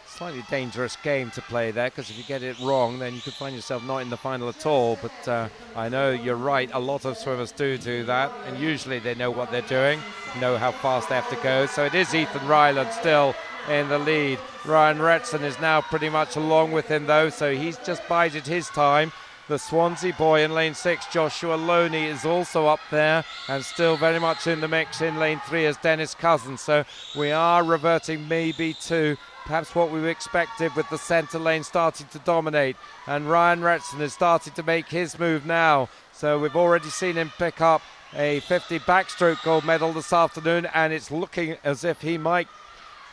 Slightly dangerous game to play there, because if you get it wrong, then you could find yourself not in the final at all. But I know you're right, a lot of swimmers do that, and usually they know what they're doing, know how fast they have to go. So it is Ethan Ryland still in the lead. Ryan Retson is now pretty much along with him though, so he's just bided his time. The Swansea boy in lane 6, Joshua Loney, is also up there and still very much in the mix in lane 3 as Dennis Cousins. So we are reverting maybe to perhaps what we expected with the centre lane starting to dominate. And Ryan Retson is starting to make his move now. So we've already seen him pick up a 50 backstroke gold medal this afternoon, and it's looking as if he might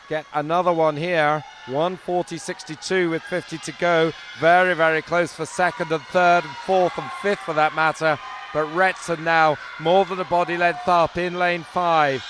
get another one here. 1:40.62 with 50 to go. Very, very close for second and third and fourth and fifth for that matter. But Retson now more than a body length up in lane 5.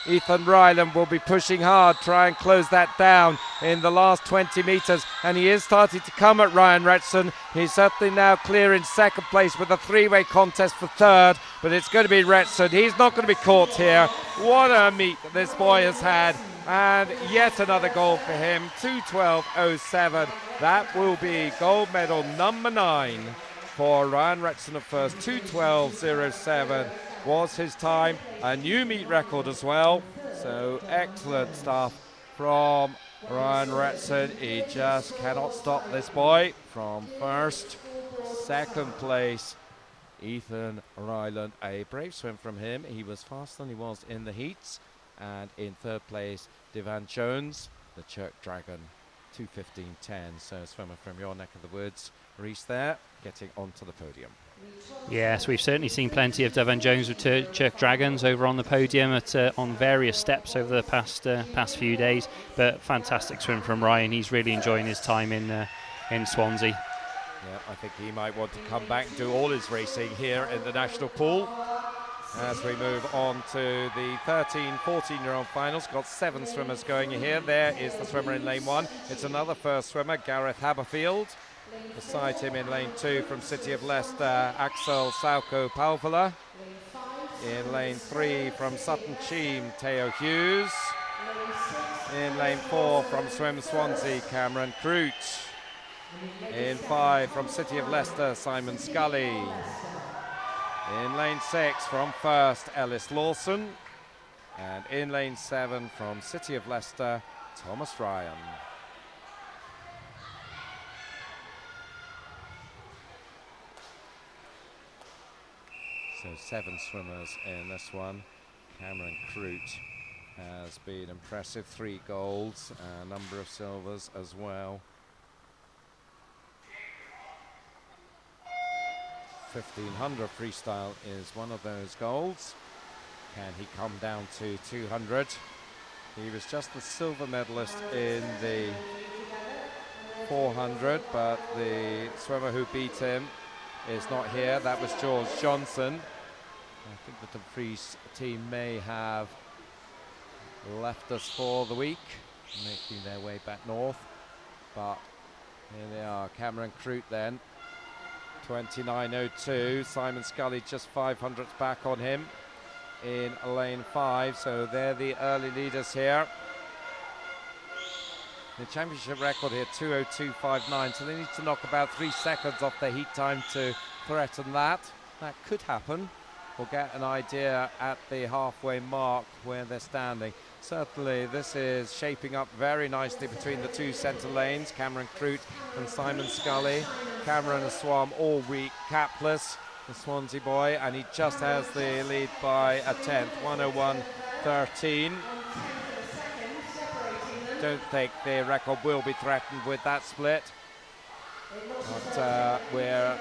Ethan Ryland will be pushing hard, try and close that down in the last 20 metres, and he is starting to come at Ryan Retson. He's certainly now clear in second place with a three-way contest for third, but it's going to be Retson. He's not going to be caught here. What a meet this boy has had, and yet another goal for him. 2:12.07. That will be gold medal number 9 for Ryan Retson at first. 2:12.07 was his time, a new meet record as well. So excellent stuff from Ryan Retson. He just cannot stop this boy from first. Second place, Ethan Ryland. A brave swim from him. He was faster than he was in the heats. And in third place, Devan Jones, the Chirk Dragon, 2:15.10. So a swimmer from your neck of the woods, Reese there, getting onto the podium. Yes, we've certainly seen plenty of Devan Jones with Chirk Dragons over on the podium on various steps over the past few days. But fantastic swim from Ryan. He's really enjoying his time in Swansea. Yeah, I think he might want to come back and do all his racing here in the national pool. As we move on to the 13, 14-year-old finals, got 7 swimmers going here. There is the swimmer in lane 1. It's another first swimmer, Gareth Haberfield. Beside him in lane 2 from City of Leicester, Axel Sauko Palvola. In lane 3 from Sutton Cheam, Theo Hughes. In lane 4 from Swim Swansea, Cameron Crute. In 5 from City of Leicester, Simon Scully. In lane 6 from First, Ellis Lawson. And in lane 7 from City of Leicester, Thomas Ryan. So 7 swimmers in this one. Cameron Crute has been impressive, 3 golds, a number of silvers as well. 1500 freestyle is one of those golds. Can he come down to 200? He was just the silver medalist in the 400, but the swimmer who beat him is not here. That was George Johnson. I think that the Dumfries team may have left us for the week, making their way back north. But here they are, Cameron Crute then, 29.02. Simon Scully just 500ths back on him in lane 5. So they're the early leaders here. The championship record here, 2:02.59. So they need to knock about 3 seconds off their heat time to threaten that. That could happen. We'll get an idea at the halfway mark where they're standing. Certainly this is shaping up very nicely between the 2 centre lanes, Cameron Crute and Simon Scully. Cameron has swum all week capless, the Swansea boy, and he just has the lead by a 10th, 1:01.13. Don't think the record will be threatened with that split, but we're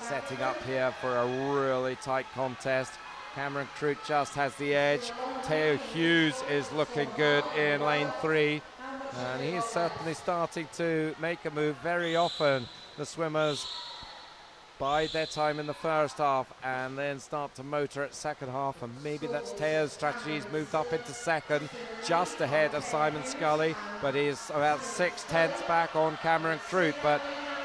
setting up here for a really tight contest. Cameron Crute just has the edge. Theo Hughes is looking good in lane 3, and he's certainly starting to make a move. Very often the swimmers bide their time in the first half and then start to motor at second half, and maybe that's Theo's strategy. He's moved up into second, just ahead of Simon Scully, but he's about 6/10 back on Cameron Crute, but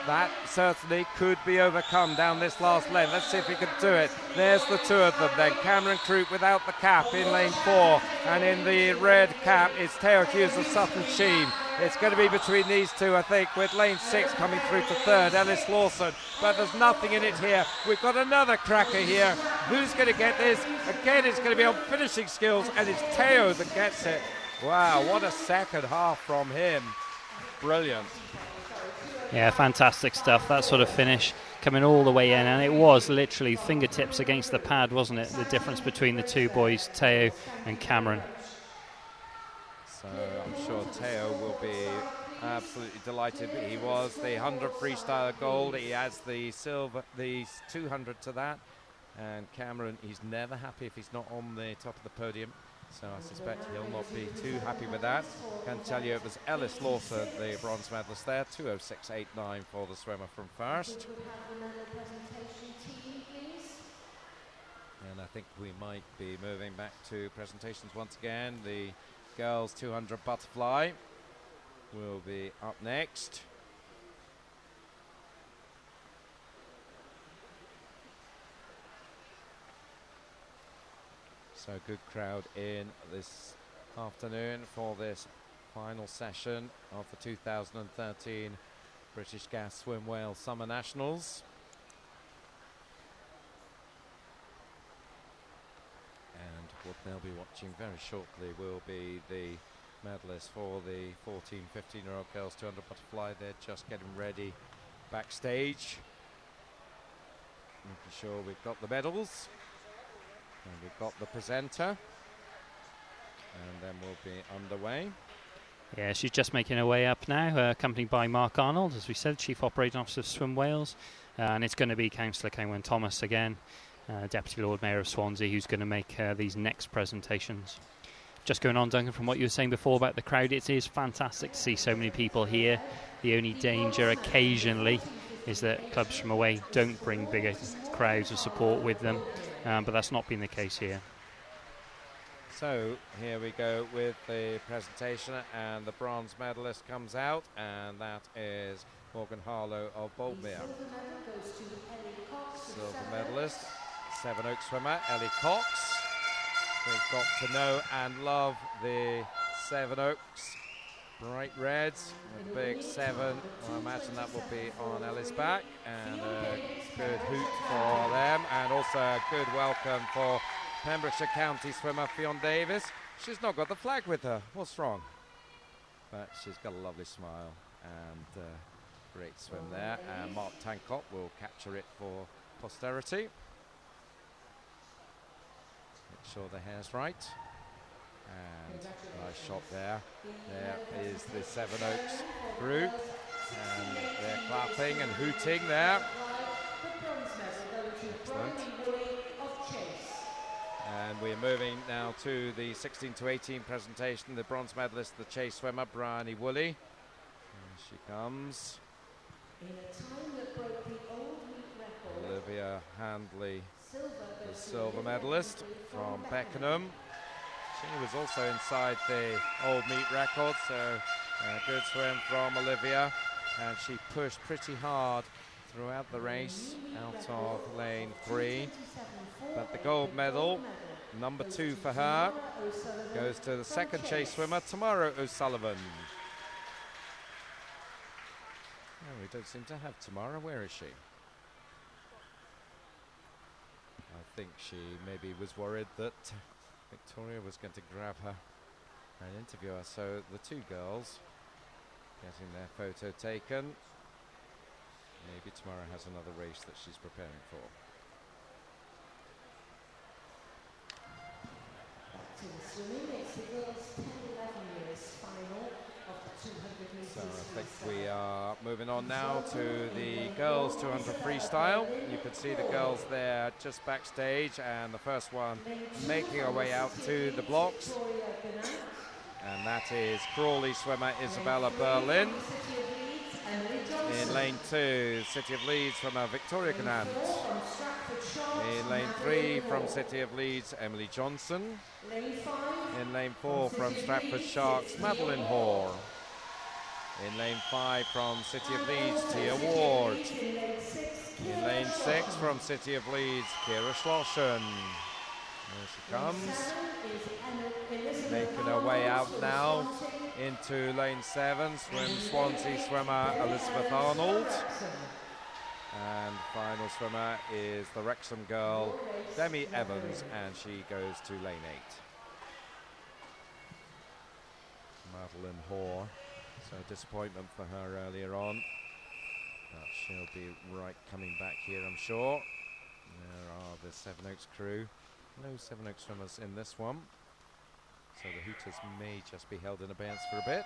that certainly could be overcome down this last lane. Let's see if he can do it. There's the 2 of them then. Cameron Crute without the cap in lane 4, and in the red cap it's Theo Hughes of Sutton Cheam. It's going to be between these 2, I think, with lane 6 coming through to 3rd, Ellis Lawson. But there's nothing in it here. We've got another cracker here. Who's going to get this? Again, it's going to be on finishing skills, and it's Theo that gets it. Wow, what a second half from him. Brilliant. Yeah, fantastic stuff. That sort of finish coming all the way in, and it was literally fingertips against the pad, wasn't it? The difference between the two boys, Teo and Cameron. So I'm sure Teo will be absolutely delighted. He was the 100 freestyle gold. He adds the silver, the 200 to that. And Cameron, he's never happy if he's not on the top of the podium. So I suspect he'll not be too happy with that. Can tell you it was Ellis Lawson, the bronze medalist there, 2:06.89 for the swimmer from first. And I think we might be moving back to presentations once again. The girls 200 butterfly will be up next. So good crowd in this afternoon for this final session of the 2013 British Gas Swim Wales Summer Nationals. And what they'll be watching very shortly will be the medalists for the 14, 15-year-old girls 200 butterfly. They're just getting ready backstage. Making sure we've got the medals. And we've got the presenter, and then we'll be underway. Yeah, she's just making her way up now, accompanied by Mark Arnold, as we said, Chief Operating Officer of Swim Wales. And it's going to be Councillor Kenwyn Thomas again, Deputy Lord Mayor of Swansea, who's going to make these next presentations. Just going on, Duncan, from what you were saying before about the crowd, it is fantastic to see so many people here. The only danger occasionally is that clubs from away don't bring bigger crowds of support with them. But that's not been the case here. So here we go with the presentation, and the bronze medalist comes out, and that is Morgan Harlow of Boldmere. Silver medalist, Seven Oaks swimmer Ellie Cox. We've got to know and love the Seven Oaks bright reds with the big 7. I imagine that will be on Ellie's back, and a good hoot for them, and also a good welcome for Pembrokeshire County swimmer Fionn Davis. She's not got the flag with her. What's wrong? But she's got a lovely smile, and great swim there. And Mark Tancott will capture it for posterity. Make sure the hair's right. And nice shot there. There is the Seven Oaks group, and they're clapping and hooting there. Excellent. And we're moving now to the 16 to 18 presentation. The bronze medalist, the chase swimmer, Bryony Woolley. Here she comes. Olivia Handley, the silver medalist from Beckenham. She was also inside the old meet record, so a good swim from Olivia, and she pushed pretty hard throughout the race out of lane 3. But the gold medal, number 2 for her, goes to the second chase swimmer, Tamara O'Sullivan. Oh, we don't seem to have Tamara. Where is she? I think she maybe was worried that Victoria was going to grab her and interview her. So the two girls getting their photo taken. Maybe tomorrow has another race that she's preparing for. So I think we are moving on now to the girls 200 freestyle. You can see the girls there just backstage, and the first one making her way out to the blocks. And that is Crawley swimmer Isabella Berlin. In lane 2, City of Leeds swimmer Victoria Canant. In lane 3 from City of Leeds, Emily Johnson. In lane 4 from Stratford Sharks, Madeline Hoare. In lane 5 from City of Leeds, Tia Ward. In lane 6 from City of Leeds, Kira Schlosson. There she comes. Making her way out now into lane 7, Swansea swimmer Elizabeth Arnold. And final swimmer is the Wrexham girl, Demi Evans, and she goes to lane 8. Madeline Hoare. So disappointment for her earlier on. But she'll be right coming back here, I'm sure. There are the Seven Oaks crew. No Seven Oaks swimmers in this one. So the Hooters may just be held in abeyance for a bit.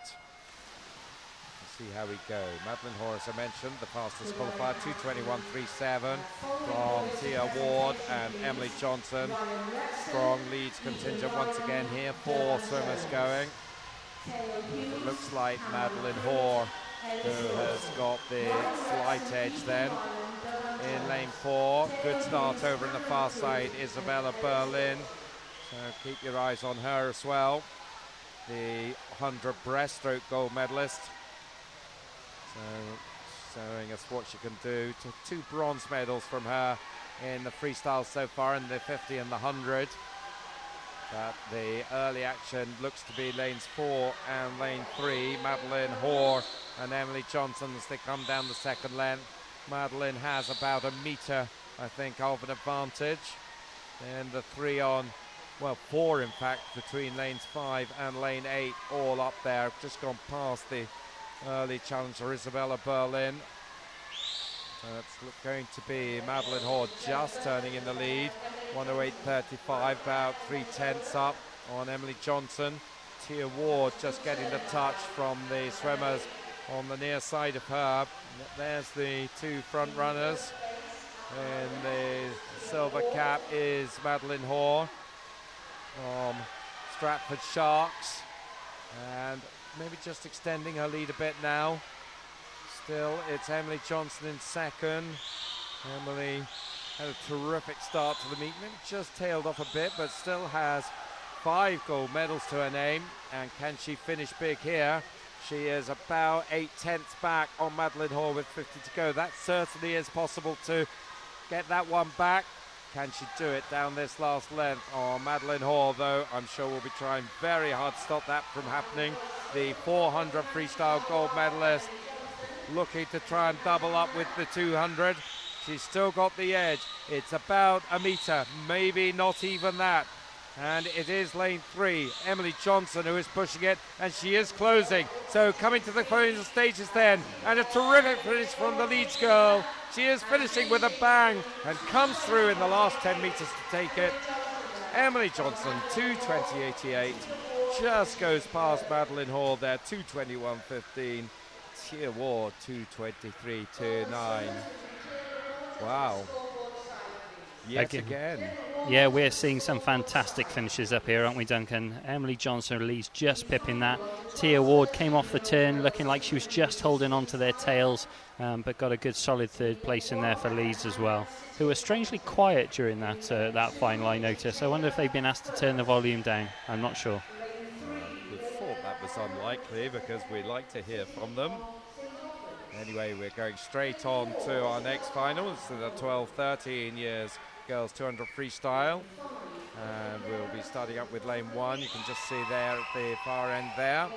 Let's see how we go. Madeline Hoare, as I mentioned, the fastest qualifier, 2:21.37 from Tia Ward and Emily Johnson. Strong leads contingent once again here. 4 swimmers going. It looks like Madeline Hoare, who has got the slight edge then. In lane 4, good start over in the far side, Isabella Berlin. So keep your eyes on her as well. The 100 breaststroke gold medalist. So showing us what she can do. 2 bronze medals from her in the freestyle so far, in the 50 and the 100. But the early action looks to be lanes 4 and lane 3. Madeline Hoare and Emily Johnson as they come down the second length. Madeline has about a metre, I think, of an advantage. And the 4 in fact, between lanes 5 and lane 8, all up there. Just gone past the early challenger, Isabella Berlin. So it's going to be Madeline Hoare just turning in the lead. 1:08.35, about 3/10 up on Emily Johnson. Tia Ward just getting the touch from the swimmers on the near side of her. There's the 2 front runners. And the silver cap is Madeline Hoare from Stratford Sharks. And maybe just extending her lead a bit now. Still, it's Emily Johnson in second. Emily had a terrific start to the meet. Maybe just tailed off a bit, but still has 5 gold medals to her name. And can she finish big here? She is about 8/10 back on Madeline Hoare with 50 to go. That certainly is possible to get that one back. Can she do it down this last length? Oh, Madeline Hoare, though, I'm sure will be trying very hard to stop that from happening. The 400 freestyle gold medalist looking to try and double up with the 200. She's still got the edge. It's about a metre, maybe not even that. And it is lane 3, Emily Johnson, who is pushing it, and she is closing. So coming to the final stages then, and a terrific finish from the Leeds girl. She is finishing with a bang and comes through in the last 10 metres to take it. Emily Johnson, 2:20.88, just goes past Madeline Hoare there, 2:21.15. Tia Ward, 2:23.29. Wow. Yet again. Yeah, we're seeing some fantastic finishes up here, aren't we, Duncan? Emily Johnson leads just pipping that. Tia Ward came off the turn looking like she was just holding on to their tails, but got a good solid 3rd place in there for Leeds as well, who were strangely quiet during that final, I noticed. I wonder if they've been asked to turn the volume down. I'm not sure. We thought that was unlikely because we like to hear from them. Anyway, we're going straight on to our next final. It's the 12-13 years girls 200 freestyle, and we'll be starting up with lane 1. You can just see there at the far end there,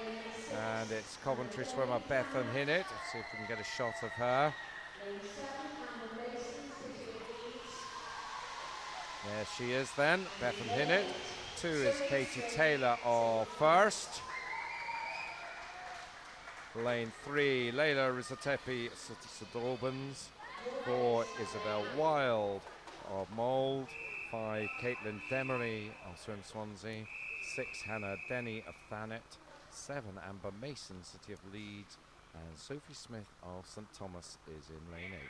and it's Coventry swimmer Bethan Hinnett. Let's see if we can get a shot of her. There she is then, Bethan Hinnett. 2 is Katie Taylor of first. Lane 3, Layla Rizatepi Sidorbans. 4, Isabel Wild of Mould. 5, Caitlin Demery of Swim Swansea. 6, Hannah Denny of Thanet. 7, Amber Mason, City of Leeds. And Sophie Smith of St Thomas is in lane 8.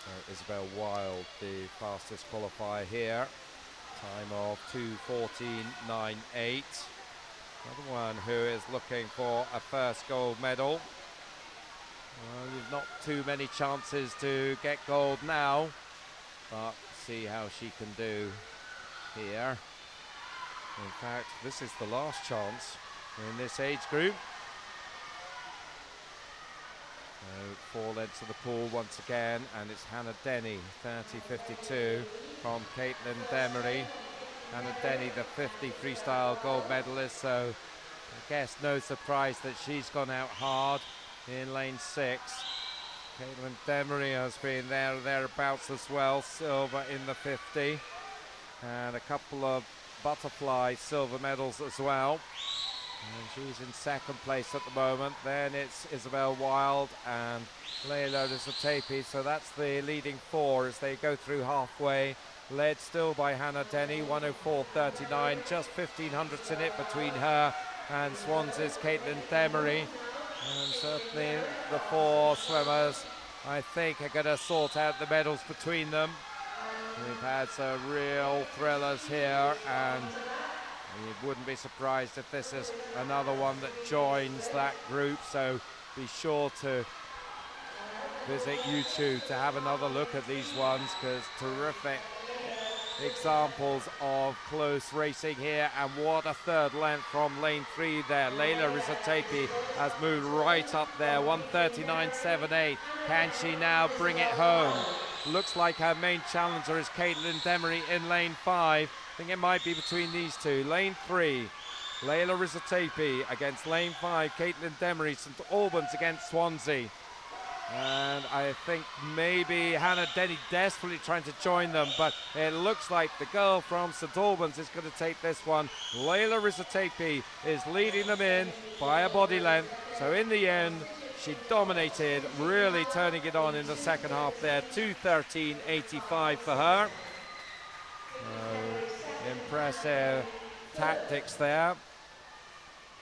So Isabel Wild, the fastest qualifier here. Time of 2:14.98. Another one who is looking for a first gold medal. Well, you've not too many chances to get gold now, but see how she can do here. In fact, this is the last chance in this age group. So 4 lengths of the pool once again, and it's Hannah Denny, 30.52 from Caitlin Demery. Hannah Denny, the 50 freestyle gold medalist, so I guess no surprise that she's gone out hard in lane 6. Caitlin Demery has been there or thereabouts as well, silver in the 50, and a couple of butterfly silver medals as well. And she's in second place at the moment. Then it's Isabel Wild and Layla Rizzatepi. So that's the leading four as they go through halfway. Led still by Hannah Denny, 104.39. Just 1500ths in it between her and Swansea's Caitlin Themery. And certainly the four swimmers, I think, are going to sort out the medals between them. We've had some real thrillers here, and you wouldn't be surprised if this is another one that joins that group. So be sure to visit YouTube to have another look at these ones, because terrific examples of close racing here. And what a third length from lane 3 there. Layla Rizzatepi has moved right up there, 139.78. Can she now bring it home? Looks like her main challenger is Caitlin Demery in lane 5. I think it might be between these two. Lane 3, Layla Rizzatepi against lane 5, Caitlin Demery. St Albans against Swansea. And I think maybe Hannah Denny desperately trying to join them, but it looks like the girl from St Albans is going to take this one. Layla Rizzatepi is leading them in by a body length. So in the end, she dominated, really turning it on in the second half there. 2:13.85 for her. Impressive tactics there.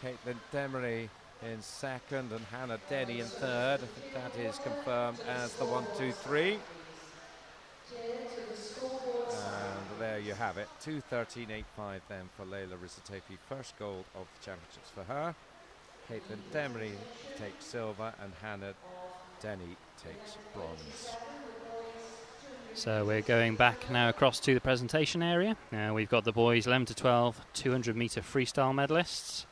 Caitlin Demery in second and Hannah Denny in third. I think that is confirmed as the 1, 2, 3. And there you have it. 2:13.85 then for Layla Rizzatepi. First gold of the championships for her. Caitlin Demery takes silver and Hannah Denny takes bronze. So we're going back now across to the presentation area. Now we've got the boys 11 to 12 200 metre freestyle medalists.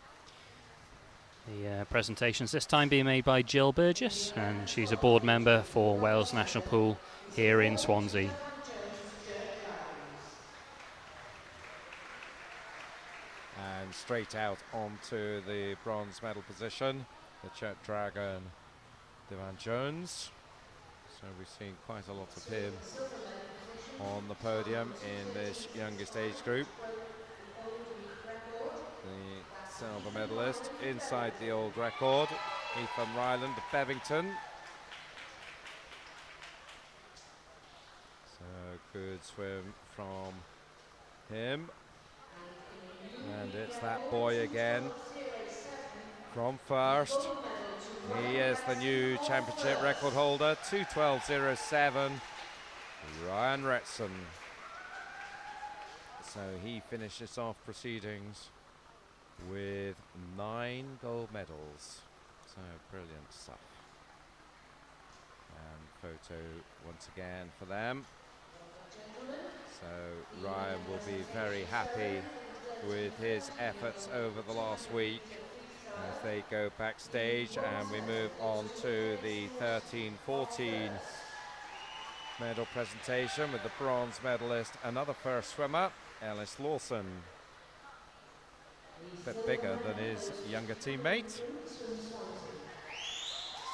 The presentations this time being made by Jill Burgess, and she's a board member for Wales National Pool here in Swansea. And straight out onto the bronze medal position, the Czech Dragon, Devan Jones. So we've seen quite a lot of him on the podium in this youngest age group. The silver medalist inside the old record, Ethan Ryland of Bevington. So good swim from him. And it's that boy again from first. He is the new championship record holder, 2:12.07, Ryan Retson. So he finishes off proceedings with 9 gold medals. So brilliant stuff. And photo once again for them. So Ryan will be very happy with his efforts over the last week as they go backstage, and we move on to the 13-14 medal presentation with the bronze medalist, another first swimmer, Ellis Lawson. A bit bigger than his younger teammate.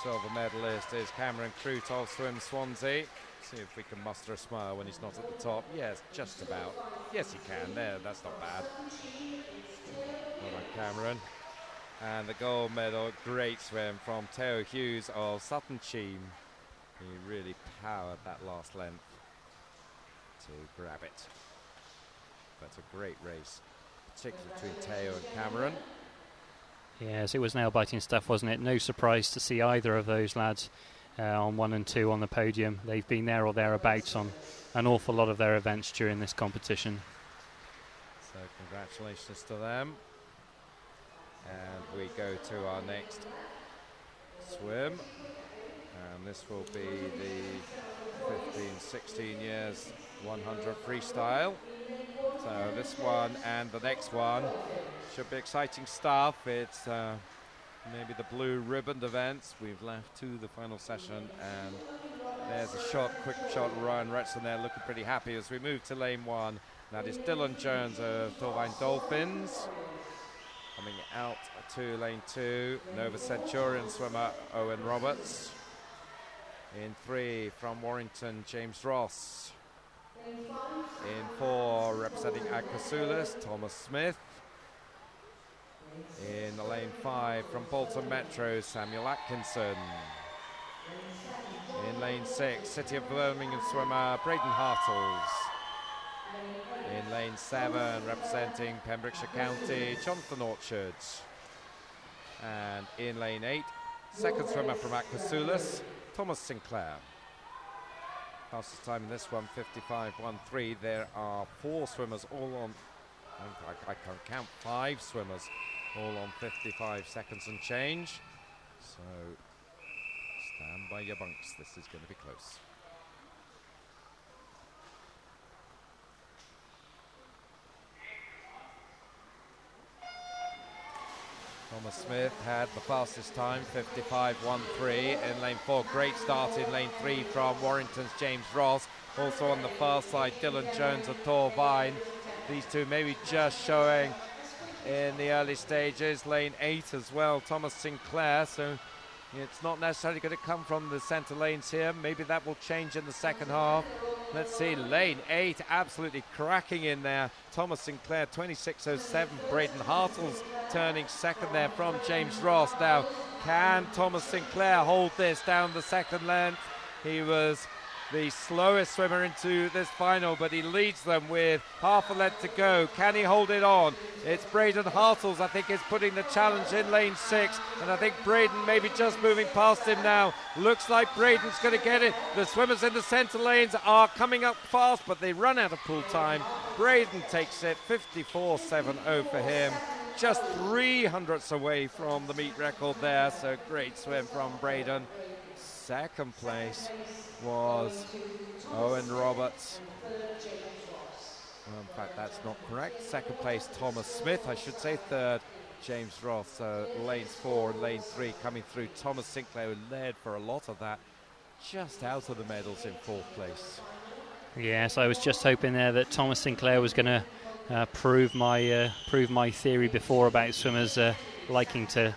Silver medalist is Cameron Krutov, Swim Swansea. See if we can muster a smile when he's not at the top. Yes, just about. Yes, he can. There, that's not bad. Well done, Cameron. And the gold medal, great swim from Theo Hughes of Sutton Cheam. He really powered that last length to grab it. That's a great race, particularly between Theo and Cameron. Yes, it was nail-biting stuff, wasn't it? No surprise to see either of those lads on 1 and 2 on the podium. They've been there or thereabouts on an awful lot of their events during this competition. So congratulations to them. And we go to our next swim. And this will be the 15-16 years 100 freestyle. So this one and the next one should be exciting stuff. It's maybe the blue ribboned events. We've left to the final session, and there's a shot, quick shot. Ryan Retson there looking pretty happy as we move to lane 1. That is Dylan Jones of Torvine Dolphins. Coming out to lane 2, Nova Centurion swimmer Owen Roberts. In 3 from Warrington, James Ross. In 4, representing Aquasulis, Thomas Smith. In the lane 5 from Bolton Metro, Samuel Atkinson. In lane 6, City of Birmingham swimmer Braden Hartles. In lane 7, representing Pembrokeshire County, Jonathan Orchards. And in lane 8, second swimmer from Aquasulas, Thomas Sinclair. Fastest time in this one, 55.13. There are 4 swimmers all on, I can't count, 5 swimmers all on 55 seconds and change. So stand by your bunks, this is going to be close. Thomas Smith had the fastest time, 55.13 in lane 4. Great start in lane 3 from Warrington's James Ross. Also on the far side, Dylan Jones and Thor Vine. These two maybe just showing in the early stages. Lane 8 as well, Thomas Sinclair. So it's not necessarily going to come from the centre lanes here. Maybe that will change in the second half. Let's see, lane 8 absolutely cracking in there. Thomas Sinclair, 26.07. Braden Hartles turning second there from James Ross. Now, can Thomas Sinclair hold this down the second length? He was the slowest swimmer into this final, but he leads them with half a length to go. Can he hold it on? It's Braden Hartles, I think, is putting the challenge in lane 6, and I think Braden maybe just moving past him now. Looks like Braden's going to get it. The swimmers in the centre lanes are coming up fast, but they run out of pool time. Braden takes it, 54.70 for him. Just 300ths away from the meet record there, so great swim from Braden. Second place was Owen Roberts. Well, in fact, that's not correct. Second place, Thomas Smith, I should say. Third, James Ross. So lanes 4 and lane 3 coming through. Thomas Sinclair, who led for a lot of that, just out of the medals in 4th place. Yes, I was just hoping there that Thomas Sinclair was going to prove my theory before about swimmers liking to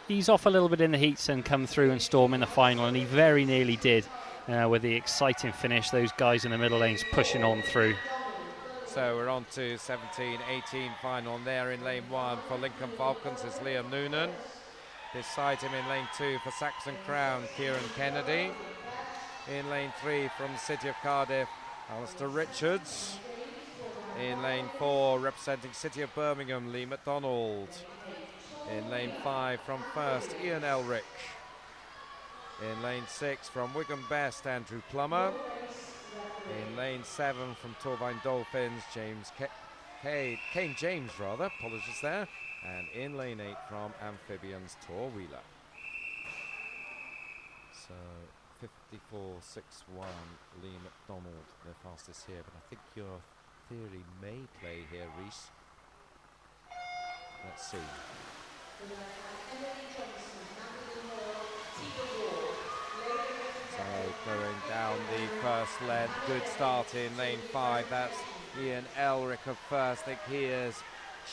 ease off a little bit in the heats and come through and storm in the final, and he very nearly did with the exciting finish. Those guys in the middle lanes pushing on through. So we're on to 17-18 final, and there in lane 1 for Lincoln Falcons is Liam Noonan. Beside him in lane 2 for Saxon Crown, Kieran Kennedy. In lane 3 from the City of Cardiff, Alistair Richards. In lane 4 representing City of Birmingham, Lee McDonald. In lane 5 from First, Ian Elric. In lane 6 from Wigan Best, Andrew Plummer. In lane 7 from Torvine Dolphins, Kane James, apologies there. And in lane 8 from Amphibians, Tor Wheeler. So 54.61, Lee McDonald, the fastest here. But I think your theory may play here, Reese. Let's see. So going down the first length, good start in lane 5. That's Ian Elric of First. I think he has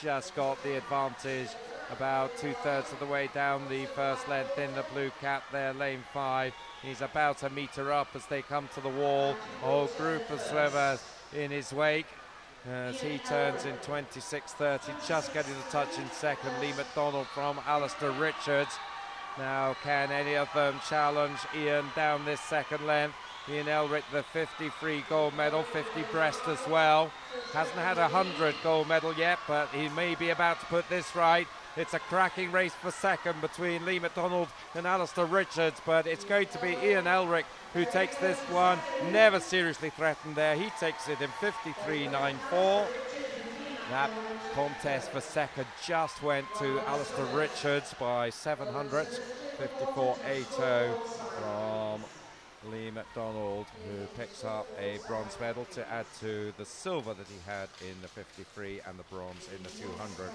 just got the advantage about 2/3 of the way down the first length in the blue cap there, lane 5. He's about a metre up as they come to the wall. A whole group of swimmers in his wake as he turns in 26.30, just getting the touch in second. Lee McDonald from Alistair Richards. Now, can any of them challenge Ian down this second length? Ian Elric, the 50 free gold medal, 50 breast as well. Hasn't had a 100 gold medal yet, but he may be about to put this right. It's a cracking race for second between Lee McDonald and Alistair Richards, but it's going to be Ian Elric who takes this one. Never seriously threatened there. He takes it in 53.94. That contest for second just went to Alistair Richards by 700ths, 54.80 from Lee McDonald, who picks up a bronze medal to add to the silver that he had in the 53 and the bronze in the 200.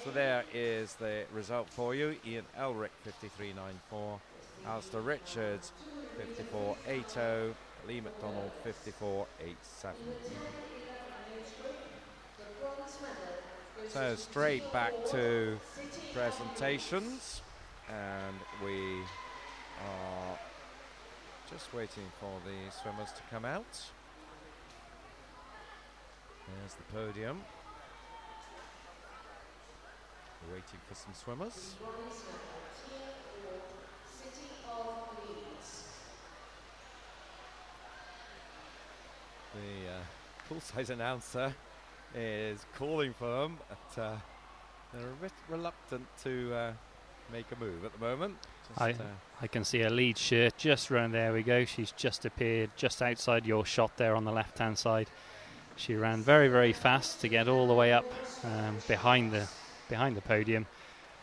So there is the result for you. Ian Elric, 53.94. Alistair Richards, 54.80. Lee McDonald, 54.87. So straight back to presentations, and we are just waiting for the swimmers to come out. There's the podium. Waiting for some swimmers. The poolside announcer is calling for them, but they're a bit reluctant to make a move at the moment. I can see her lead shirt just run. There we go. She's just appeared just outside your shot there on the left-hand side. She ran very, very fast to get all the way up behind the podium,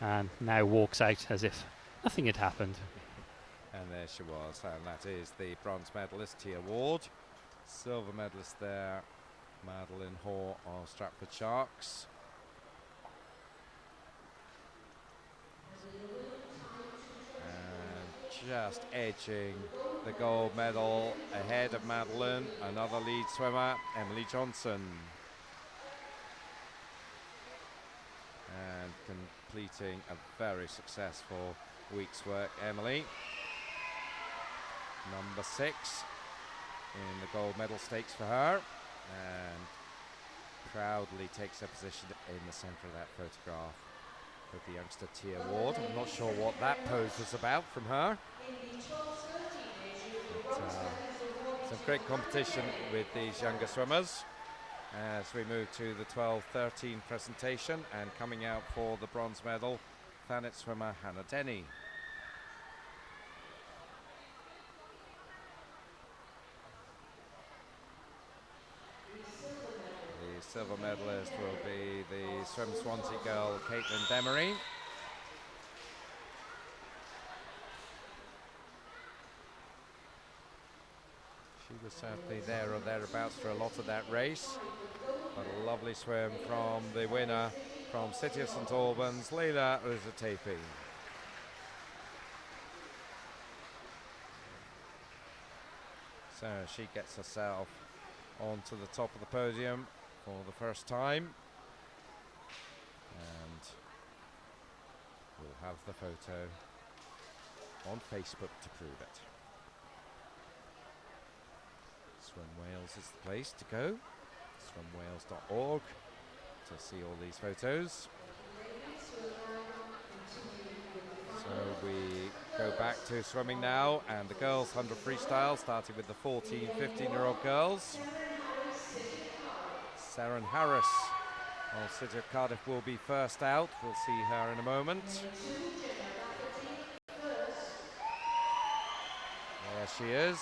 and now walks out as if nothing had happened. And there she was, and that is the bronze medalist, Tia Ward. Silver medalist there, Madeline Hoare of Stratford Sharks. And just edging the gold medal ahead of Madeline, another lead swimmer, Emily Johnson. And completing a very successful week's work, Emily. Number 6 in the gold medal stakes for her, and proudly takes her position in the centre of that photograph with the youngster Tia Ward. I'm not sure what that pose was about from her. But, some great competition with these younger swimmers as we move to the 12-13 presentation, and coming out for the bronze medal, Thanet swimmer Hannah Denny. The silver medalist will be the Swim Swansea girl, Caitlin Demery. She was certainly there or thereabouts for a lot of that race. But a lovely swim from the winner from City of St Albans, Leila Uzatepi. So she gets herself onto the top of the podium for the first time, and we'll have the photo on Facebook to prove it. Swim Wales is the place to go. swimwales.org to see all these photos. So we go back to swimming now, and the girls 100 freestyle, starting with the 14-15-year-old girls. Saren Harris of City of Cardiff will be first out. We'll see her in a moment. There she is.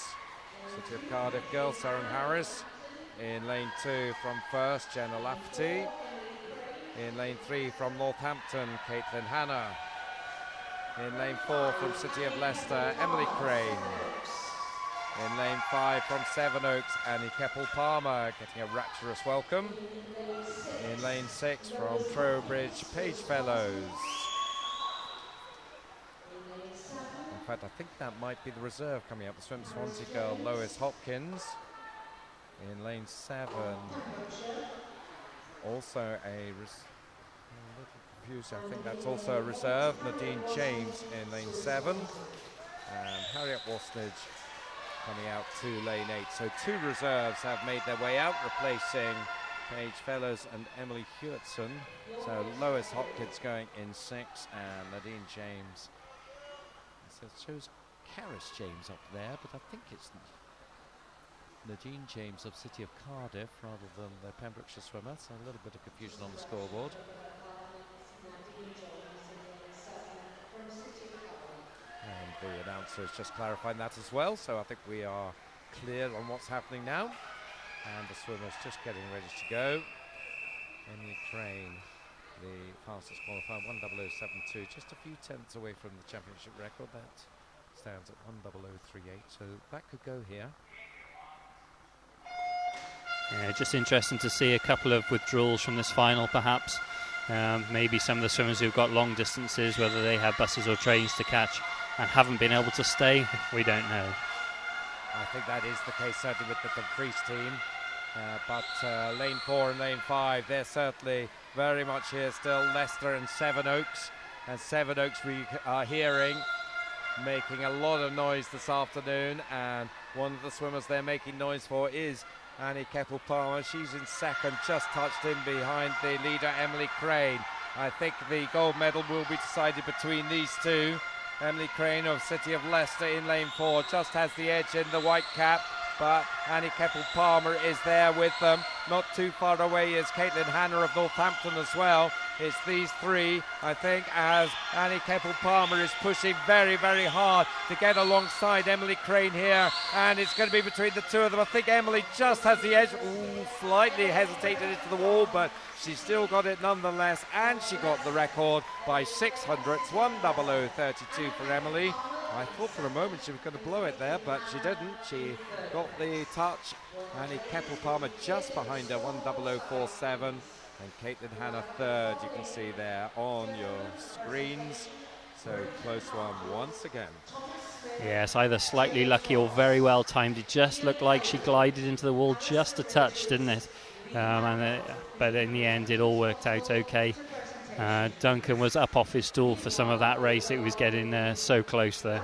City of Cardiff girl, Saren Harris. In lane 2 from first, Jenna Lafferty. In lane 3 from Northampton, Caitlin Hanna. In lane 4 from City of Leicester, Emily Crane. In lane 5 from Sevenoaks, Annie Keppel-Palmer getting a rapturous welcome. In lane 6 from Trowbridge, Paige Fellows. In fact, I think that might be the reserve coming up, the Swim Swansea girl, Lois Hopkins. In lane 7, also a little confused, I think that's also a reserve, Nadine James in lane 7. And Harriet Wastage coming out to lane 8. So 2 reserves have made their way out, replacing Paige Fellows and Emily Hewitson. So Lois Hopkins going in 6, and Nadine James. So it shows Caris James up there, but I think it's Nadine James of City of Cardiff rather than the Pembrokeshire swimmer. So a little bit of confusion on the scoreboard. And the announcer is just clarifying that as well, so I think we are clear on what's happening now. And the swimmer's just getting ready to go. Emily Crane, the fastest qualifier, 1:00.72, just a few tenths away from the championship record. That stands at 1:00.38, so that could go here. Yeah, just interesting to see a couple of withdrawals from this final, perhaps. Maybe some of the swimmers who've got long distances, whether they have buses or trains to catch and haven't been able to stay, we don't know. I think that is the case, certainly with the Dumfries team. But lane 4 and lane 5, they're certainly very much here still. Leicester and Sevenoaks. And Sevenoaks we are hearing making a lot of noise this afternoon. And one of the swimmers they're making noise for is Annie Keppel-Palmer. She's in second, just touched in behind the leader Emily Crane. I think the gold medal will be decided between these two. Emily Crane of City of Leicester in lane 4 just has the edge in the white cap, but Annie Keppel-Palmer is there with them. Not too far away is Caitlin Hanna of Northampton as well. It's these three, I think, as Annie Keppel-Palmer is pushing very, very hard to get alongside Emily Crane here, and it's going to be between the two of them. I think Emily just has the edge. Ooh, slightly hesitated into the wall, but she still got it nonetheless, and she got the record by 600ths, 1:00:32 for Emily. I thought for a moment she was going to blow it there, but she didn't. She got the touch. Annie Keppel-Palmer just behind her, 1:00:47. And Caitlin Hanna third, you can see there on your screens. So close one once again. Yes, either slightly lucky or very well timed. It just looked like she glided into the wall just a touch, didn't it? But in the end, it all worked out okay. Duncan was up off his stool for some of that race. It was getting so close there.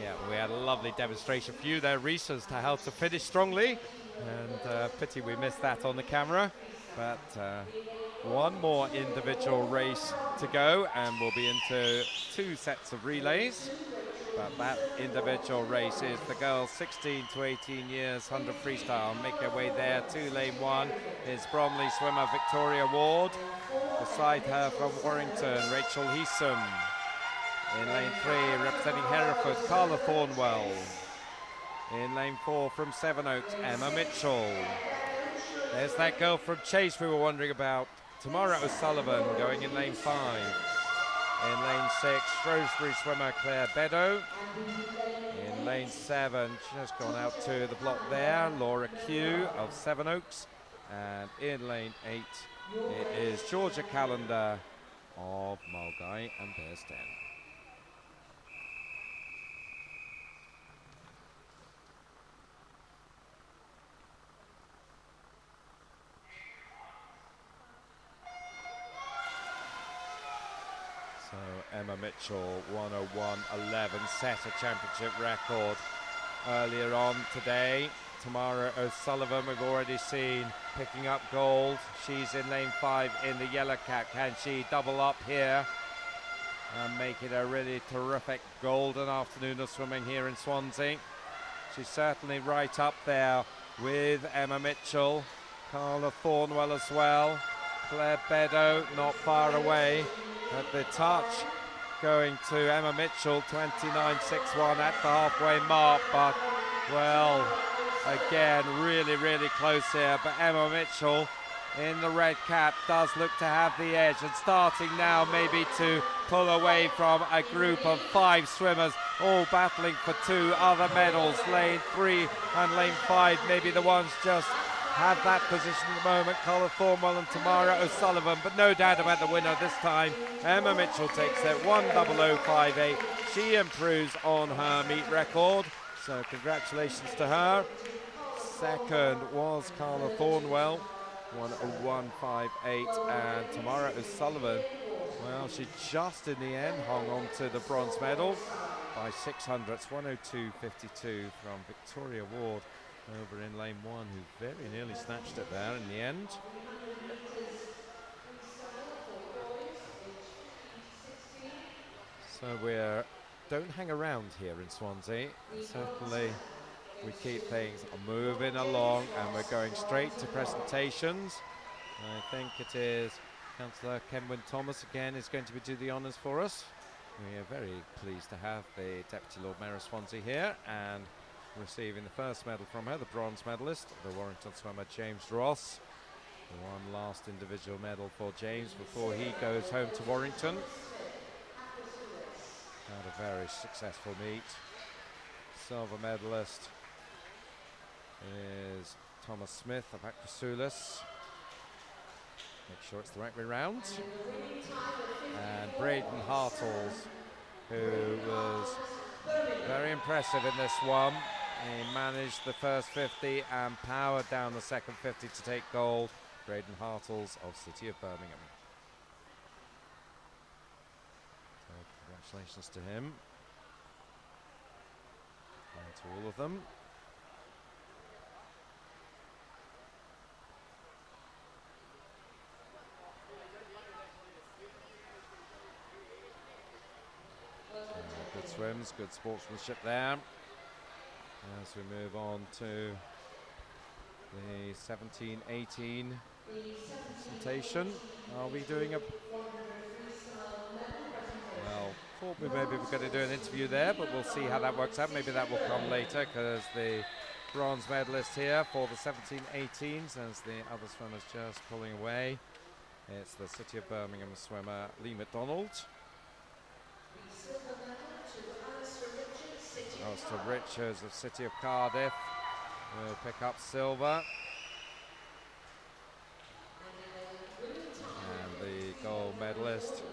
Yeah, we had a lovely demonstration for you there, Reese, as to how to finish strongly. And pity we missed that on the camera. But one more individual race to go, and we'll be into 2 sets of relays. But that individual race is the girls 16 to 18 years, 100 freestyle. Make her way there to lane 1 is Bromley swimmer Victoria Ward. Beside her from Warrington, Rachel Heeson. In lane 3, representing Hereford, Carla Thornwell. In lane 4 from Sevenoaks, Emma Mitchell. There's that girl from Chase we were wondering about, Tamara O'Sullivan, going in lane 5. In lane 6, Shrewsbury swimmer Claire Beddoe. In lane 7, just gone out to the block there, Laura Q of Sevenoaks. And in lane 8, it is Georgia Callender of Mulgai and Bearsden. So Emma Mitchell, 1:01:11, set a championship record earlier on today. Tamara O'Sullivan, we've already seen picking up gold. She's in lane 5 in the yellow cap. Can she double up here and make it a really terrific golden afternoon of swimming here in Swansea? She's certainly right up there with Emma Mitchell, Carla Thornwell as well. Claire Beddoe not far away at the touch, going to Emma Mitchell, 29.61 at the halfway mark, but well, again, really close here. But Emma Mitchell in the red cap does look to have the edge, and starting now maybe to pull away from a group of 5 swimmers, all battling for 2 other medals. Lane 3 and lane 5 maybe the ones just have that position at the moment, Carla Thornwell and Tamara O'Sullivan, but no doubt about the winner this time. Emma Mitchell takes it, 1:00:58. She improves on her meet record, so congratulations to her. Second was Carla Thornwell, 1:01:58, and Tamara O'Sullivan, well, she just in the end hung on to the bronze medal by 600ths, 1:02:52 from Victoria Ward over in lane 1, who very nearly snatched it there in the end. So don't hang around here in Swansea. Certainly we keep things moving along, and we're going straight to presentations. I think it is Councillor Kenwyn Thomas again is going to do the honours for us. We are very pleased to have the Deputy Lord Mayor of Swansea here, and receiving the first medal from her, the bronze medalist, the Warrington swimmer James Ross. One last individual medal for James before he goes home to Warrington. Had a very successful meet. Silver medalist is Thomas Smith of Aquasulis. Make sure it's the right way round. And Braden Hartles, who was very impressive in this one. He managed the first 50 and powered down the second 50 to take gold. Braden Hartles of City of Birmingham. So congratulations to him. And to all of them. swims, good sportsmanship there. As we move on to the 17-18 presentation. Are we doing a... Well, thought we maybe we're going to do an interview there, but we'll see how that works out. Maybe that will come later, because the bronze medalist here for the 17-18s, as the other swimmer's just pulling away. It's the City of Birmingham swimmer Lee McDonald. Alistair Richards of City of Cardiff will pick up silver. And the gold medalist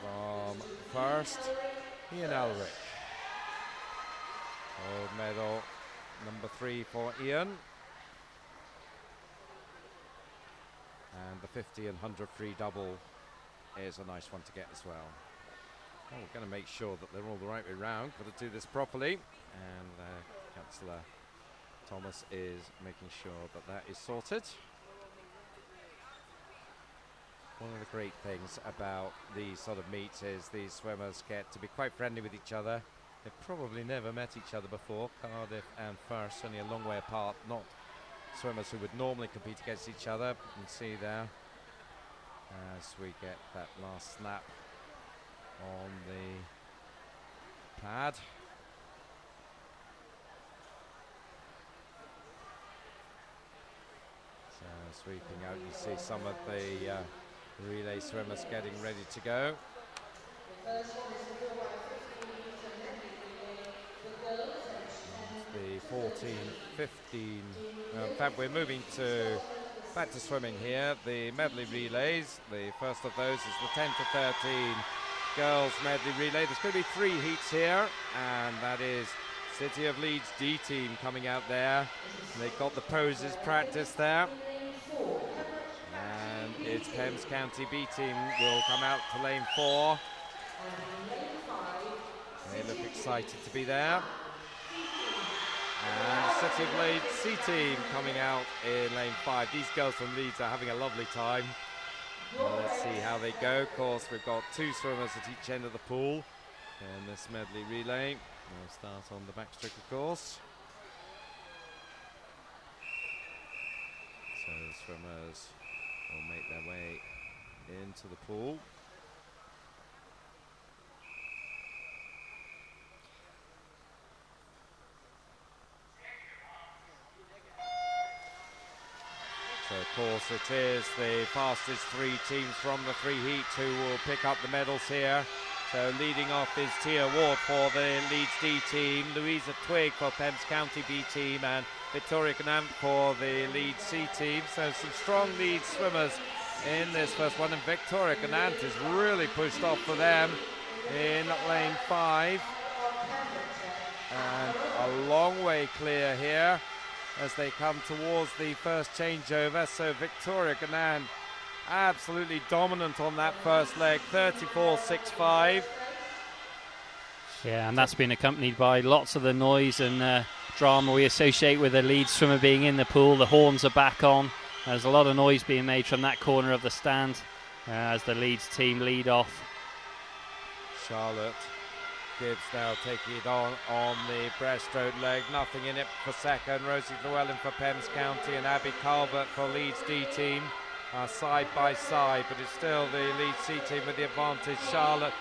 from first, Ian Elric. Gold medal number 3 for Ian. And the 50 and 100 free double is a nice one to get as well. Oh, we're going to make sure that they're all the right way round. Got to do this properly. And Councillor Thomas is making sure that that is sorted. One of the great things about these sort of meets is these swimmers get to be quite friendly with each other. They've probably never met each other before. Cardiff and Firth, only a long way apart, not swimmers who would normally compete against each other. You can see there as we get that last snap on the pad. So sweeping out, you see some of the relay swimmers getting ready to go. The 14, 15, in fact we're moving back to swimming here. The medley relays, the first of those is the 10 to 13 girls medley relay. There's going to be 3 heats here, and that is City of Leeds D team coming out there. They've got the poses practiced there. And it's Thames County B team will come out to lane 4. They look excited to be there. And City of Leeds C team coming out in lane 5. These girls from Leeds are having a lovely time. Well, let's see how they go. Of course, we've got 2 swimmers at each end of the pool in this medley relay. We'll start on the backstroke, of course. So the swimmers will make their way into the pool. So of course it is the fastest 3 teams from the 3 heats who will pick up the medals here. So leading off is Tia Ward for the Leeds D team, Louisa Twigg for Thames County B team, and Victoria Canamp for the Leeds C team. So some strong Leeds swimmers in this first one, and Victoria Canamp is really pushed off for them in lane 5. And a long way clear here as they come towards the first changeover. So Victoria Canamp absolutely dominant on that first leg, 34.65. Yeah, and that's been accompanied by lots of the noise and drama we associate with a Leeds swimmer being in the pool. The horns are back on. There's a lot of noise being made from that corner of the stand as the Leeds team lead off. Charlotte Gibbs now taking it on the breaststroke leg. Nothing in it for second. Rosie Llewellyn for Thames County and Abby Calvert for Leeds D team. Side by side, but it's still the Leeds C team with the advantage. Charlotte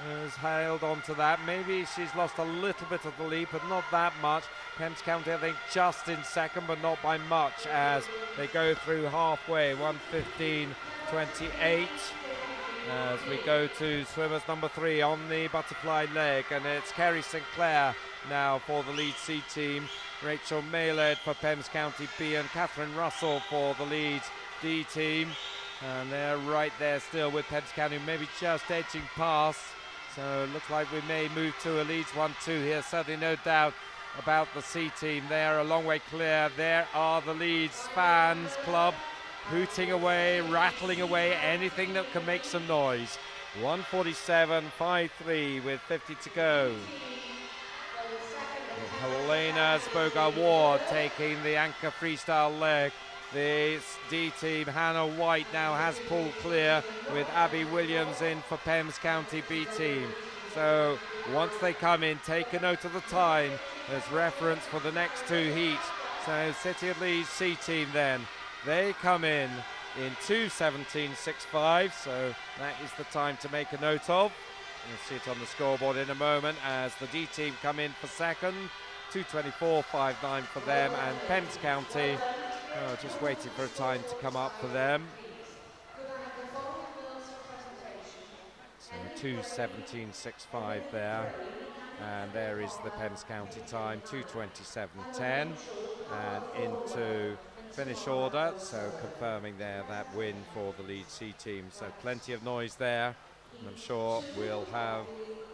has held on to that. Maybe she's lost a little bit of the lead, but not that much. Thames County, I think, just in second, but not by much as they go through halfway. 1:15.28 as we go to swimmers number 3 on the butterfly leg, and it's Kerry Sinclair now for the Leeds C team, Rachel Mayled for Thames County B, and Catherine Russell for the Leeds D team, and they're right there still with Thames County, maybe just edging past. So it looks like we may move to a Leeds 1-2 here. Certainly no doubt about the C team. They are a long way clear. There are the Leeds fans club hooting away, rattling away anything that can make some noise. 1:47.53 with 50 to go. Helena Spogar-Ward taking the anchor freestyle leg. The D team, Hannah White, now has pulled clear with Abby Williams in for Thames County B team. So So once they come in, take a note of the time as reference for the next two heats. So City of Leeds C team then, they come in 2:17.65, so that is the time to make a note of. You'll see it on the scoreboard in a moment as the D team come in for second, 2:24.59 for them, and Pence County, just waiting for a time to come up for them. So 2:17.65 there, and there is the Pence County time, 2:27.10, and into finish order, so confirming there that win for the Leeds C team. So plenty of noise there, and I'm sure we'll have